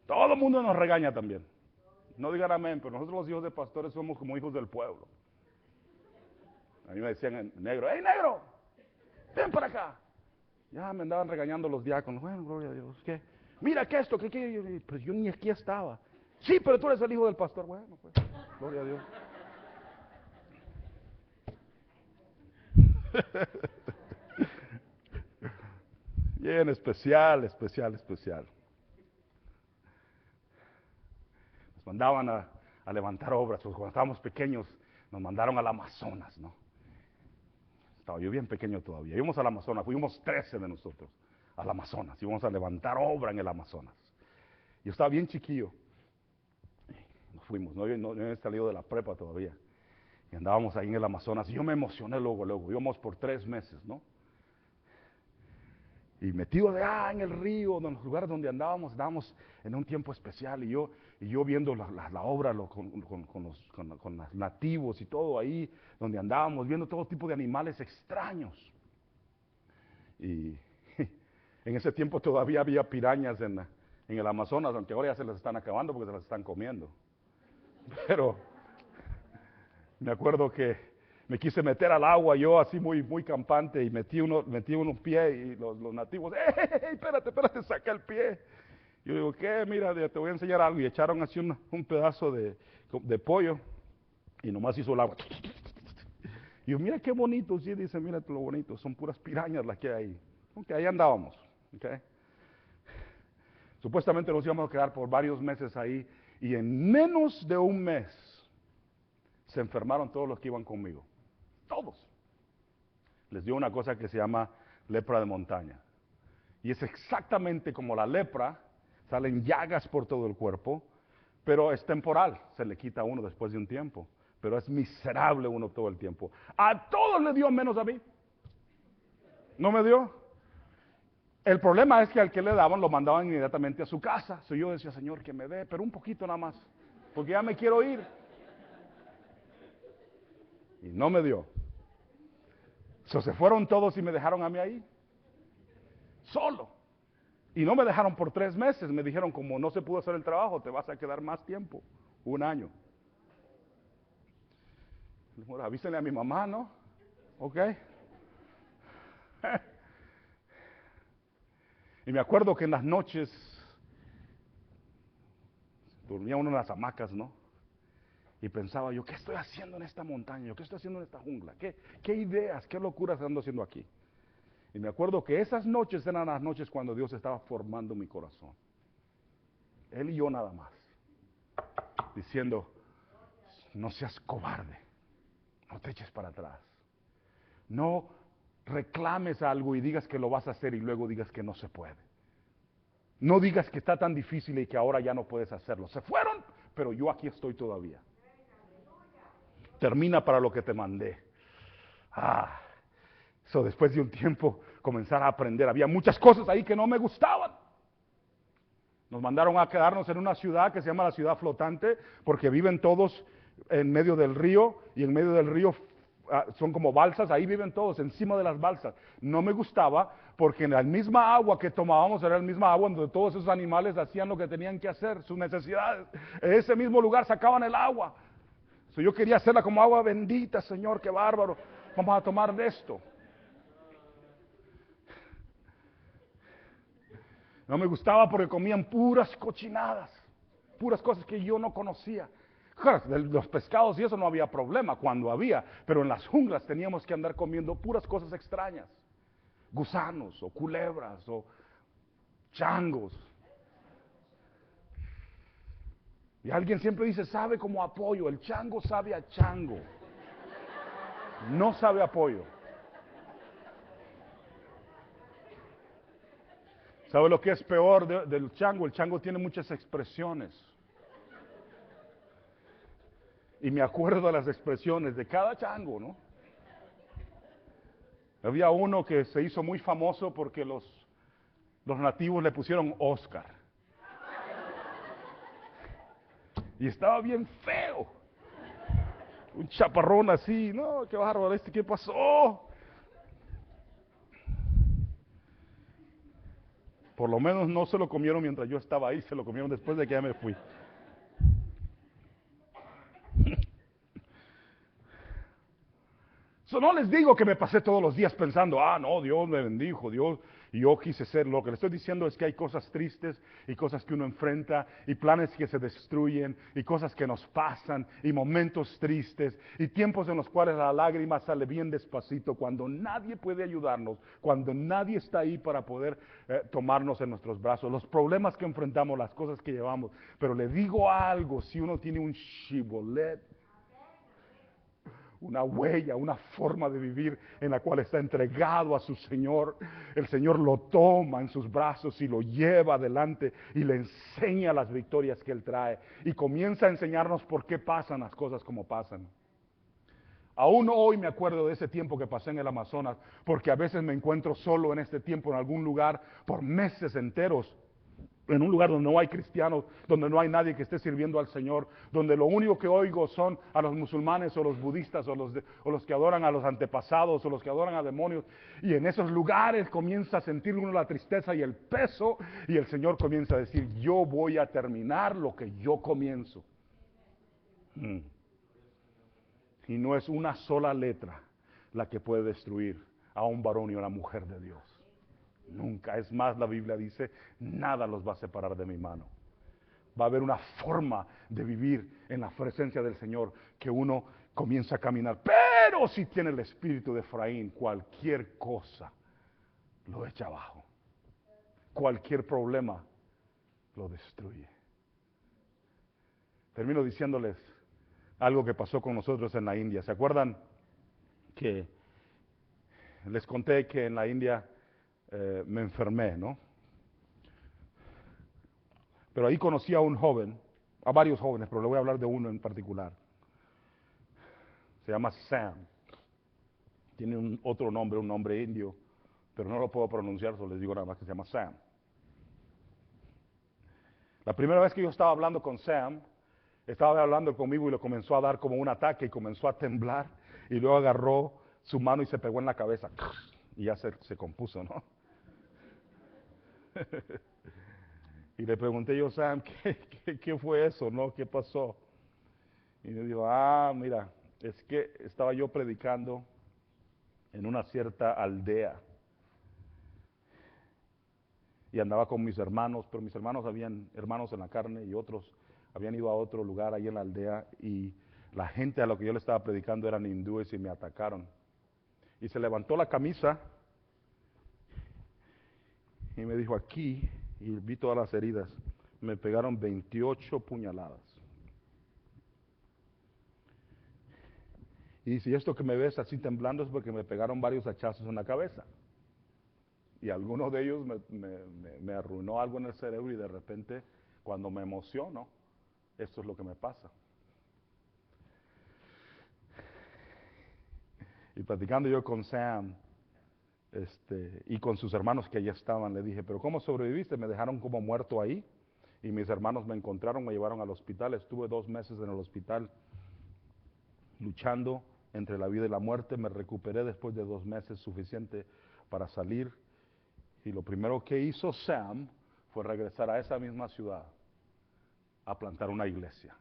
Todo el mundo nos regaña también. No digan amén, pero nosotros los hijos de pastores somos como hijos del pueblo. A mí me decían en negro: ¡hey, negro! ¡Ven para acá! Ya me andaban regañando los diáconos. Bueno, gloria a Dios. ¿Qué? Mira que esto, que pues yo ni aquí estaba. Sí, pero tú eres el hijo del pastor. Bueno, pues, gloria a Dios. Bien, especial. Nos mandaban a levantar obras, pues cuando estábamos pequeños nos mandaron al Amazonas, ¿no? Estaba yo bien pequeño todavía. Íbamos al Amazonas, fuimos 13 de nosotros al Amazonas, íbamos a levantar obra en el Amazonas. Yo estaba bien chiquillo. Nos fuimos, no había salido de la prepa todavía. Y andábamos ahí en el Amazonas y yo me emocioné luego. Íbamos por 3 meses, ¿no? Y metido en el río, en los lugares donde andábamos en un tiempo especial. Y yo viendo la obra con los nativos y todo ahí, donde andábamos, viendo todo tipo de animales extraños. Y en ese tiempo todavía había pirañas en el Amazonas, aunque ahora ya se las están acabando porque se las están comiendo. Pero me acuerdo que me quise meter al agua, yo así muy campante, y metí unos pies y los nativos: ¡hey, espérate, saca el pie! Yo digo: ¿qué? Mira, te voy a enseñar algo. Y echaron así un pedazo de pollo y nomás hizo el agua. Y yo: mira qué bonito, sí, dice, mira lo bonito, son puras pirañas las que hay ahí. Ok, ahí andábamos. Okay. Supuestamente nos íbamos a quedar por varios meses ahí, y en menos de un mes se enfermaron todos los que iban conmigo. Todos. Les dio una cosa que se llama lepra de montaña. Y es exactamente como la lepra, salen llagas por todo el cuerpo, pero es temporal, se le quita a uno después de un tiempo. Pero es miserable uno todo el tiempo. A todos le dio menos a mí. ¿No me dio? El problema es que al que le daban lo mandaban inmediatamente a su casa. So yo decía, Señor, que me dé, pero un poquito nada más, porque ya me quiero ir. Y no me dio. So se fueron todos y me dejaron a mí ahí, solo. Y no me dejaron por 3 meses, me dijeron, como no se pudo hacer el trabajo, te vas a quedar más tiempo, 1 año. Bueno, avísenle a mi mamá, ¿no? ¿Ok? Y me acuerdo que en las noches dormía uno en las hamacas, ¿no? Y pensaba yo, ¿qué estoy haciendo en esta montaña? ¿Qué estoy haciendo en esta jungla? ¿Qué ideas, qué locuras ando haciendo aquí? Y me acuerdo que esas noches eran las noches cuando Dios estaba formando mi corazón. Él y yo nada más. Diciendo, no seas cobarde. No te eches para atrás. No reclames algo y digas que lo vas a hacer y luego digas que no se puede. No digas que está tan difícil y que ahora ya no puedes hacerlo. Se fueron, pero yo aquí estoy todavía. Termina para lo que te mandé. Después de un tiempo comenzar a aprender. Había muchas cosas ahí que no me gustaban. Nos mandaron a quedarnos en una ciudad que se llama la ciudad flotante, porque viven todos en medio del río, y en medio del río son como balsas, ahí viven todos, encima de las balsas. No me gustaba, porque en la misma agua que tomábamos era la misma agua donde todos esos animales hacían lo que tenían que hacer, sus necesidades. En ese mismo lugar sacaban el agua. Yo quería hacerla como agua bendita, Señor, qué bárbaro. Vamos a tomar de esto. No me gustaba porque comían puras cochinadas, puras cosas que yo no conocía. Claro, de los pescados y eso no había problema cuando había, pero en las junglas teníamos que andar comiendo puras cosas extrañas. Gusanos, o culebras, o changos. Y alguien siempre dice, sabe como a pollo. El chango sabe a chango. No sabe a pollo. ¿Sabe lo que es peor del chango? El chango tiene muchas expresiones. Y me acuerdo de las expresiones de cada chango, ¿no? Había uno que se hizo muy famoso porque los nativos le pusieron Oscar. Y estaba bien feo. Un chaparrón así, no, qué bárbaro, ¿qué pasó? Por lo menos no se lo comieron mientras yo estaba ahí, se lo comieron después de que ya me fui. No les digo que me pasé todos los días pensando, no, Dios me bendijo, Dios, y yo quise ser. Lo que le estoy diciendo es que hay cosas tristes y cosas que uno enfrenta y planes que se destruyen y cosas que nos pasan y momentos tristes y tiempos en los cuales la lágrima sale bien despacito cuando nadie puede ayudarnos, cuando nadie está ahí para poder tomarnos en nuestros brazos, los problemas que enfrentamos, las cosas que llevamos. Pero le digo algo, si uno tiene un Shibboleth, una huella, una forma de vivir en la cual está entregado a su Señor, el Señor lo toma en sus brazos y lo lleva adelante y le enseña las victorias que Él trae y comienza a enseñarnos por qué pasan las cosas como pasan. Aún hoy me acuerdo de ese tiempo que pasé en el Amazonas, porque a veces me encuentro solo en este tiempo en algún lugar por meses enteros, en un lugar donde no hay cristianos, donde no hay nadie que esté sirviendo al Señor, donde lo único que oigo son a los musulmanes o los budistas o los que adoran a los antepasados o los que adoran a demonios. Y en esos lugares comienza a sentir uno la tristeza y el peso, y el Señor comienza a decir, yo voy a terminar lo que yo comienzo. Y no es una sola letra la que puede destruir a un varón y a una mujer de Dios. Nunca. Es más, la Biblia dice, nada los va a separar de mi mano. Va a haber una forma de vivir en la presencia del Señor que uno comienza a caminar. Pero si tiene el espíritu de Efraín, cualquier cosa lo echa abajo. Cualquier problema lo destruye. Termino diciéndoles algo que pasó con nosotros en la India. ¿Se acuerdan que les conté que en la India me enfermé, ¿no? Pero ahí conocí a un joven, a varios jóvenes, pero le voy a hablar de uno en particular. Se llama Sam. Tiene otro nombre, un nombre indio, pero no lo puedo pronunciar, solo les digo nada más que se llama Sam. La primera vez que yo estaba hablando con Sam, estaba hablando conmigo y le comenzó a dar como un ataque y comenzó a temblar y luego agarró su mano y se pegó en la cabeza y ya se compuso, ¿no? Y le pregunté yo, Sam, ¿qué fue eso, no? ¿Qué pasó? Y me dijo, mira, es que estaba yo predicando en una cierta aldea y andaba con mis hermanos, pero mis hermanos habían hermanos en la carne y otros habían ido a otro lugar ahí en la aldea y la gente a lo que yo le estaba predicando eran hindúes y me atacaron. Y se levantó la camisa y me dijo aquí, y vi todas las heridas, me pegaron 28 puñaladas. Y si esto que me ves así temblando es porque me pegaron varios hachazos en la cabeza. Y algunos de ellos me arruinó algo en el cerebro y de repente cuando me emociono, esto es lo que me pasa. Y platicando yo con Sam y con sus hermanos que allá estaban, le dije, pero ¿cómo sobreviviste? Me dejaron como muerto ahí y mis hermanos me encontraron, me llevaron al hospital. Estuve 2 meses en el hospital luchando entre la vida y la muerte. Me recuperé después de 2 meses, suficiente para salir. Y lo primero que hizo Sam fue regresar a esa misma ciudad a plantar una iglesia.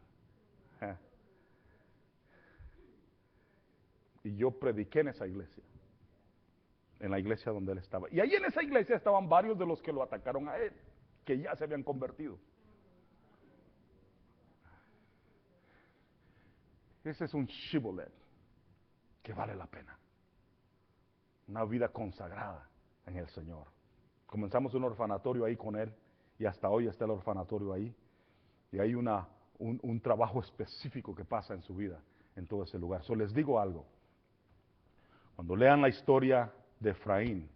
Y yo prediqué en esa iglesia, en la iglesia donde él estaba. Y ahí en esa iglesia estaban varios de los que lo atacaron a él, que ya se habían convertido. Ese es un shibboleth que vale la pena. Una vida consagrada en el Señor. Comenzamos un orfanatorio ahí con él y hasta hoy está el orfanatorio ahí. Y hay un trabajo específico que pasa en su vida en todo ese lugar. So, les digo algo. Cuando lean la historia de Efraín,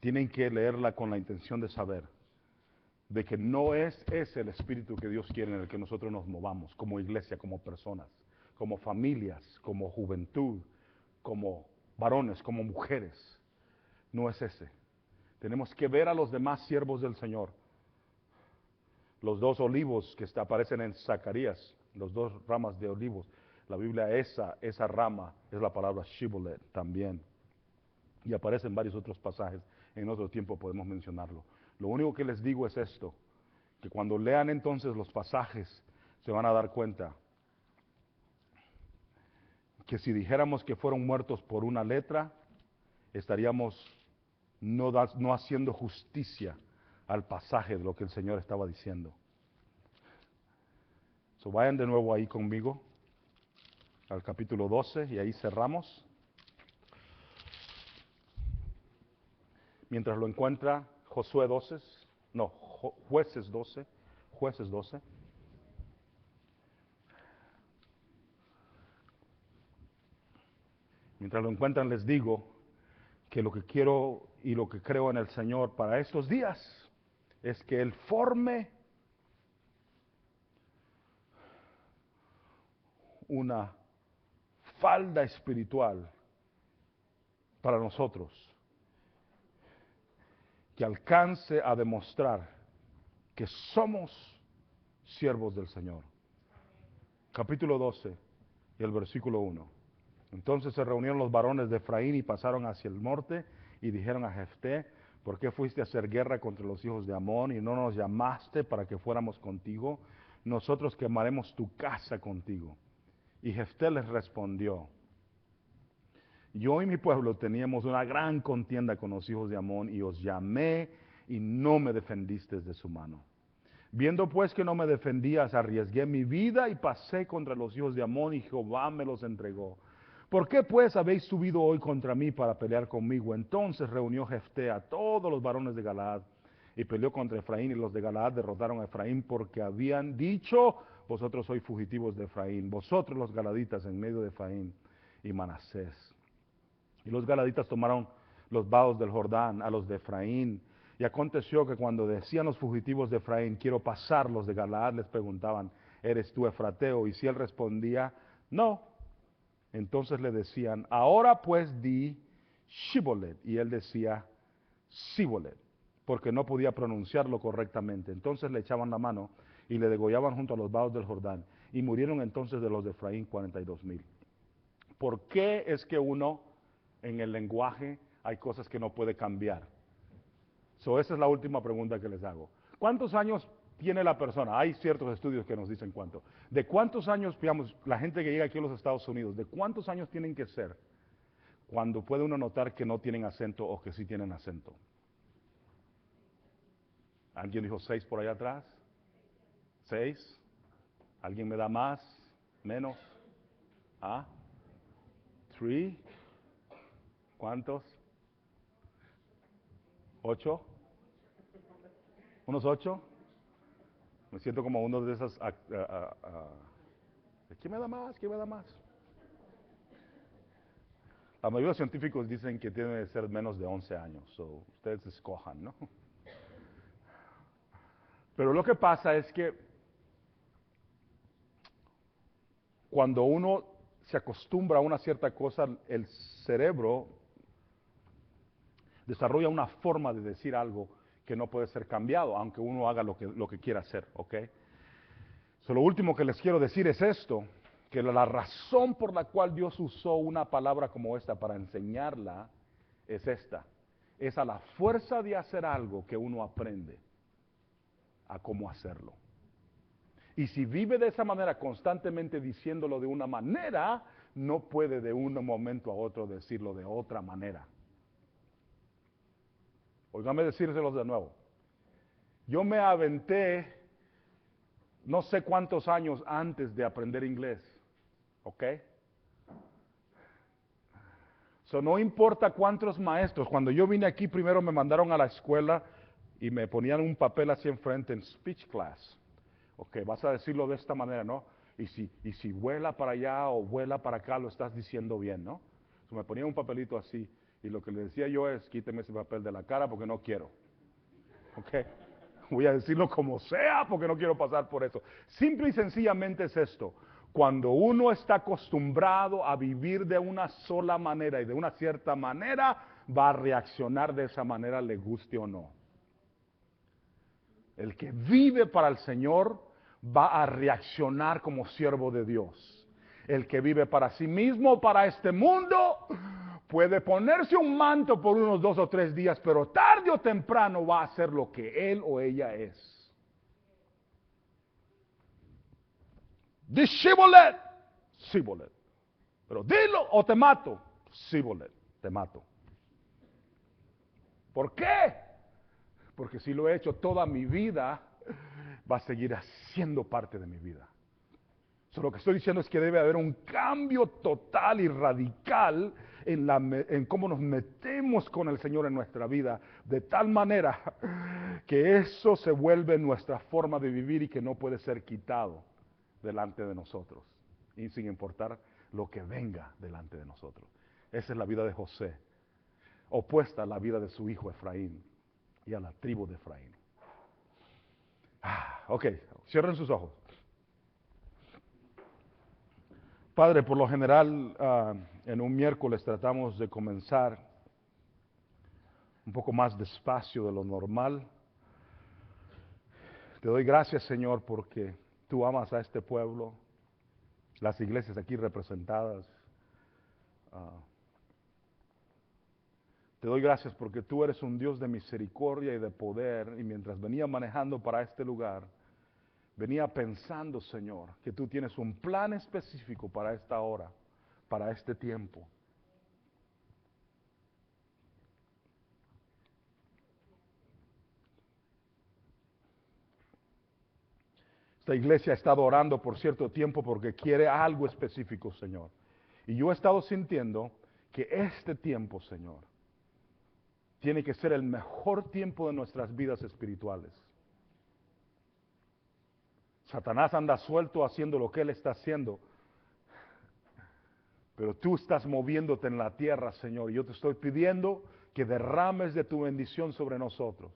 tienen que leerla con la intención de saber de que no es ese el espíritu que Dios quiere en el que nosotros nos movamos como iglesia, como personas, como familias, como juventud, como varones, como mujeres. No es ese. Tenemos que ver a los demás siervos del Señor. Los 2 olivos que aparecen en Zacarías, los 2 ramas de olivos. La Biblia, esa rama es la palabra shibboleth también. Y aparecen varios otros pasajes. En otro tiempo podemos mencionarlo. Lo único que les digo es esto, que cuando lean entonces los pasajes se van a dar cuenta que si dijéramos que fueron muertos por una letra, estaríamos no haciendo justicia al pasaje de lo que el Señor estaba diciendo. So, vayan de nuevo ahí conmigo al capítulo 12 y ahí cerramos. Mientras lo encuentra, Jueces 12. Mientras lo encuentran, les digo que lo que quiero y lo que creo en el Señor para estos días es que Él forme una falda espiritual para nosotros que alcance a demostrar que somos siervos del Señor. Capítulo 12 y el versículo 1. Entonces se reunieron los varones de Efraín y pasaron hacia el norte y dijeron a Jefté, ¿por qué fuiste a hacer guerra contra los hijos de Amón y no nos llamaste para que fuéramos contigo? Nosotros quemaremos tu casa contigo. Y Jefté les respondió, yo y mi pueblo teníamos una gran contienda con los hijos de Amón y os llamé y no me defendisteis de su mano. Viendo pues que no me defendías, arriesgué mi vida y pasé contra los hijos de Amón y Jehová me los entregó. ¿Por qué pues habéis subido hoy contra mí para pelear conmigo? Entonces reunió Jefté a todos los varones de Galaad y peleó contra Efraín, y los de Galaad derrotaron a Efraín porque habían dicho, vosotros sois fugitivos de Efraín, vosotros los galaditas en medio de Efraín y Manasés. Y los galaditas tomaron los vados del Jordán, a los de Efraín. Y aconteció que cuando decían los fugitivos de Efraín, quiero pasar, los de Galaad les preguntaban, ¿eres tú efrateo? Y si él respondía, no, entonces le decían, ahora pues di Shibolet. Y él decía, Sibolet, porque no podía pronunciarlo correctamente. Entonces le echaban la mano y le degollaban junto a los vados del Jordán. Y murieron entonces de los de Efraín 42,000. ¿Por qué es que uno en el lenguaje hay cosas que no puede cambiar? Esa es la última pregunta que les hago. ¿Cuántos años tiene la persona? Hay ciertos estudios que nos dicen cuánto. ¿De cuántos años, digamos, la gente que llega aquí a los Estados Unidos, de cuántos años tienen que ser cuando puede uno notar que no tienen acento o que sí tienen acento? ¿Alguien dijo 6 por allá atrás? 6. ¿Alguien me da más? ¿Menos? ¿Ah? 3. ¿Cuántos? 8. ¿Unos 8? Me siento como uno de esas... ¿Quién me da más? ¿Quién me da más? La mayoría de los científicos dicen que tiene que ser menos de 11 años. Ustedes escojan, ¿no? Pero lo que pasa es que cuando uno se acostumbra a una cierta cosa, el cerebro desarrolla una forma de decir algo que no puede ser cambiado, aunque uno haga lo que quiera hacer, ¿ok? Lo último que les quiero decir es esto, que la razón por la cual Dios usó una palabra como esta para enseñarla es esta. Es a la fuerza de hacer algo que uno aprende a cómo hacerlo. Y si vive de esa manera, constantemente diciéndolo de una manera, no puede de un momento a otro decirlo de otra manera. Óigame decírselos de nuevo. Yo me aventé no sé cuántos años antes de aprender inglés, ¿ok? No importa cuántos maestros, cuando yo vine aquí primero me mandaron a la escuela y me ponían un papel así enfrente en speech class. Ok, vas a decirlo de esta manera, ¿no? Y si vuela para allá o vuela para acá, lo estás diciendo bien, ¿no? Me ponían un papelito así y lo que le decía yo es, quíteme ese papel de la cara porque no quiero. Ok, voy a decirlo como sea porque no quiero pasar por eso. Simple y sencillamente es esto. Cuando uno está acostumbrado a vivir de una sola manera y de una cierta manera, va a reaccionar de esa manera, le guste o no. El que vive para el Señor va a reaccionar como siervo de Dios. El que vive para sí mismo, para este mundo, puede ponerse un manto por unos 2 o 3 días, pero tarde o temprano va a hacer lo que él o ella es. Di Shibolet, Sibolet. Pero dilo o te mato, Sibolet, te mato. ¿Por qué? Porque si lo he hecho toda mi vida, va a seguir siendo parte de mi vida. Lo que estoy diciendo es que debe haber un cambio total y radical en cómo nos metemos con el Señor en nuestra vida, de tal manera que eso se vuelve nuestra forma de vivir y que no puede ser quitado delante de nosotros, y sin importar lo que venga delante de nosotros. Esa es la vida de José, opuesta a la vida de su hijo Efraín y a la tribu de Efraín. Ok, cierren sus ojos. Padre, por lo general, en un miércoles tratamos de comenzar un poco más despacio de lo normal. Te doy gracias, Señor, porque tú amas a este pueblo, las iglesias aquí representadas. Te doy gracias porque tú eres un Dios de misericordia y de poder, y mientras venía manejando para este lugar, venía pensando, Señor, que tú tienes un plan específico para esta hora, para este tiempo. Esta iglesia ha estado orando por cierto tiempo porque quiere algo específico, Señor. Y yo he estado sintiendo que este tiempo, Señor, tiene que ser el mejor tiempo de nuestras vidas espirituales. Satanás anda suelto haciendo lo que él está haciendo, pero tú estás moviéndote en la tierra, Señor. Y yo te estoy pidiendo que derrames de tu bendición sobre nosotros.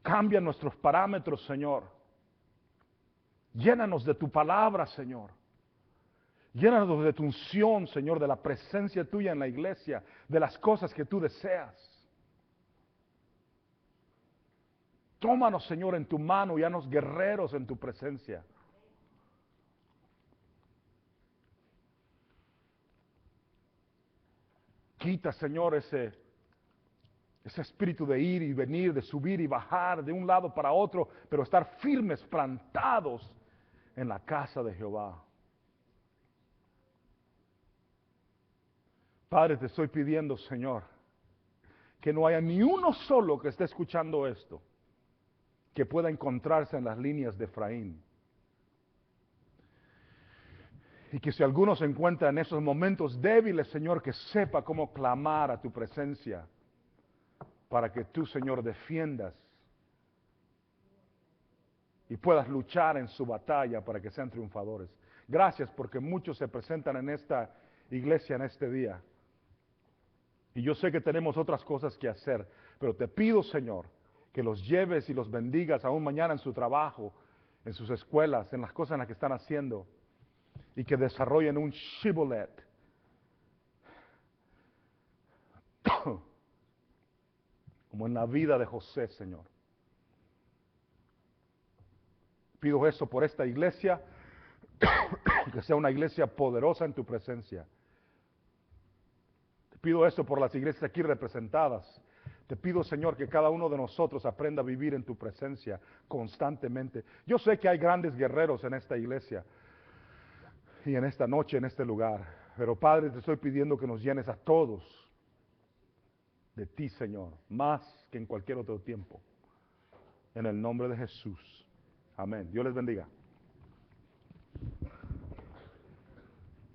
Cambia nuestros parámetros, Señor. Llénanos de tu palabra, Señor. Llénanos de tu unción, Señor, de la presencia tuya en la iglesia, de las cosas que tú deseas. Tómanos, Señor, en tu mano y haznos guerreros en tu presencia. Quita, Señor, ese espíritu de ir y venir, de subir y bajar de un lado para otro, pero estar firmes, plantados en la casa de Jehová. Padre, te estoy pidiendo, Señor, que no haya ni uno solo que esté escuchando esto, que pueda encontrarse en las líneas de Efraín. Y que si alguno se encuentra en esos momentos débiles, Señor, que sepa cómo clamar a tu presencia, para que tú, Señor, defiendas y puedas luchar en su batalla para que sean triunfadores. Gracias porque muchos se presentan en esta iglesia en este día. Y yo sé que tenemos otras cosas que hacer, pero te pido, Señor, que los lleves y los bendigas aún mañana en su trabajo, en sus escuelas, en las cosas en las que están haciendo, y que desarrollen un shibboleth. Como en la vida de José, Señor. Pido eso por esta iglesia, que sea una iglesia poderosa en tu presencia. Te pido eso por las iglesias aquí representadas. Te pido, Señor, que cada uno de nosotros aprenda a vivir en tu presencia constantemente. Yo sé que hay grandes guerreros en esta iglesia y en esta noche, en este lugar. Pero, Padre, te estoy pidiendo que nos llenes a todos de ti, Señor, más que en cualquier otro tiempo. En el nombre de Jesús. Amén. Dios les bendiga.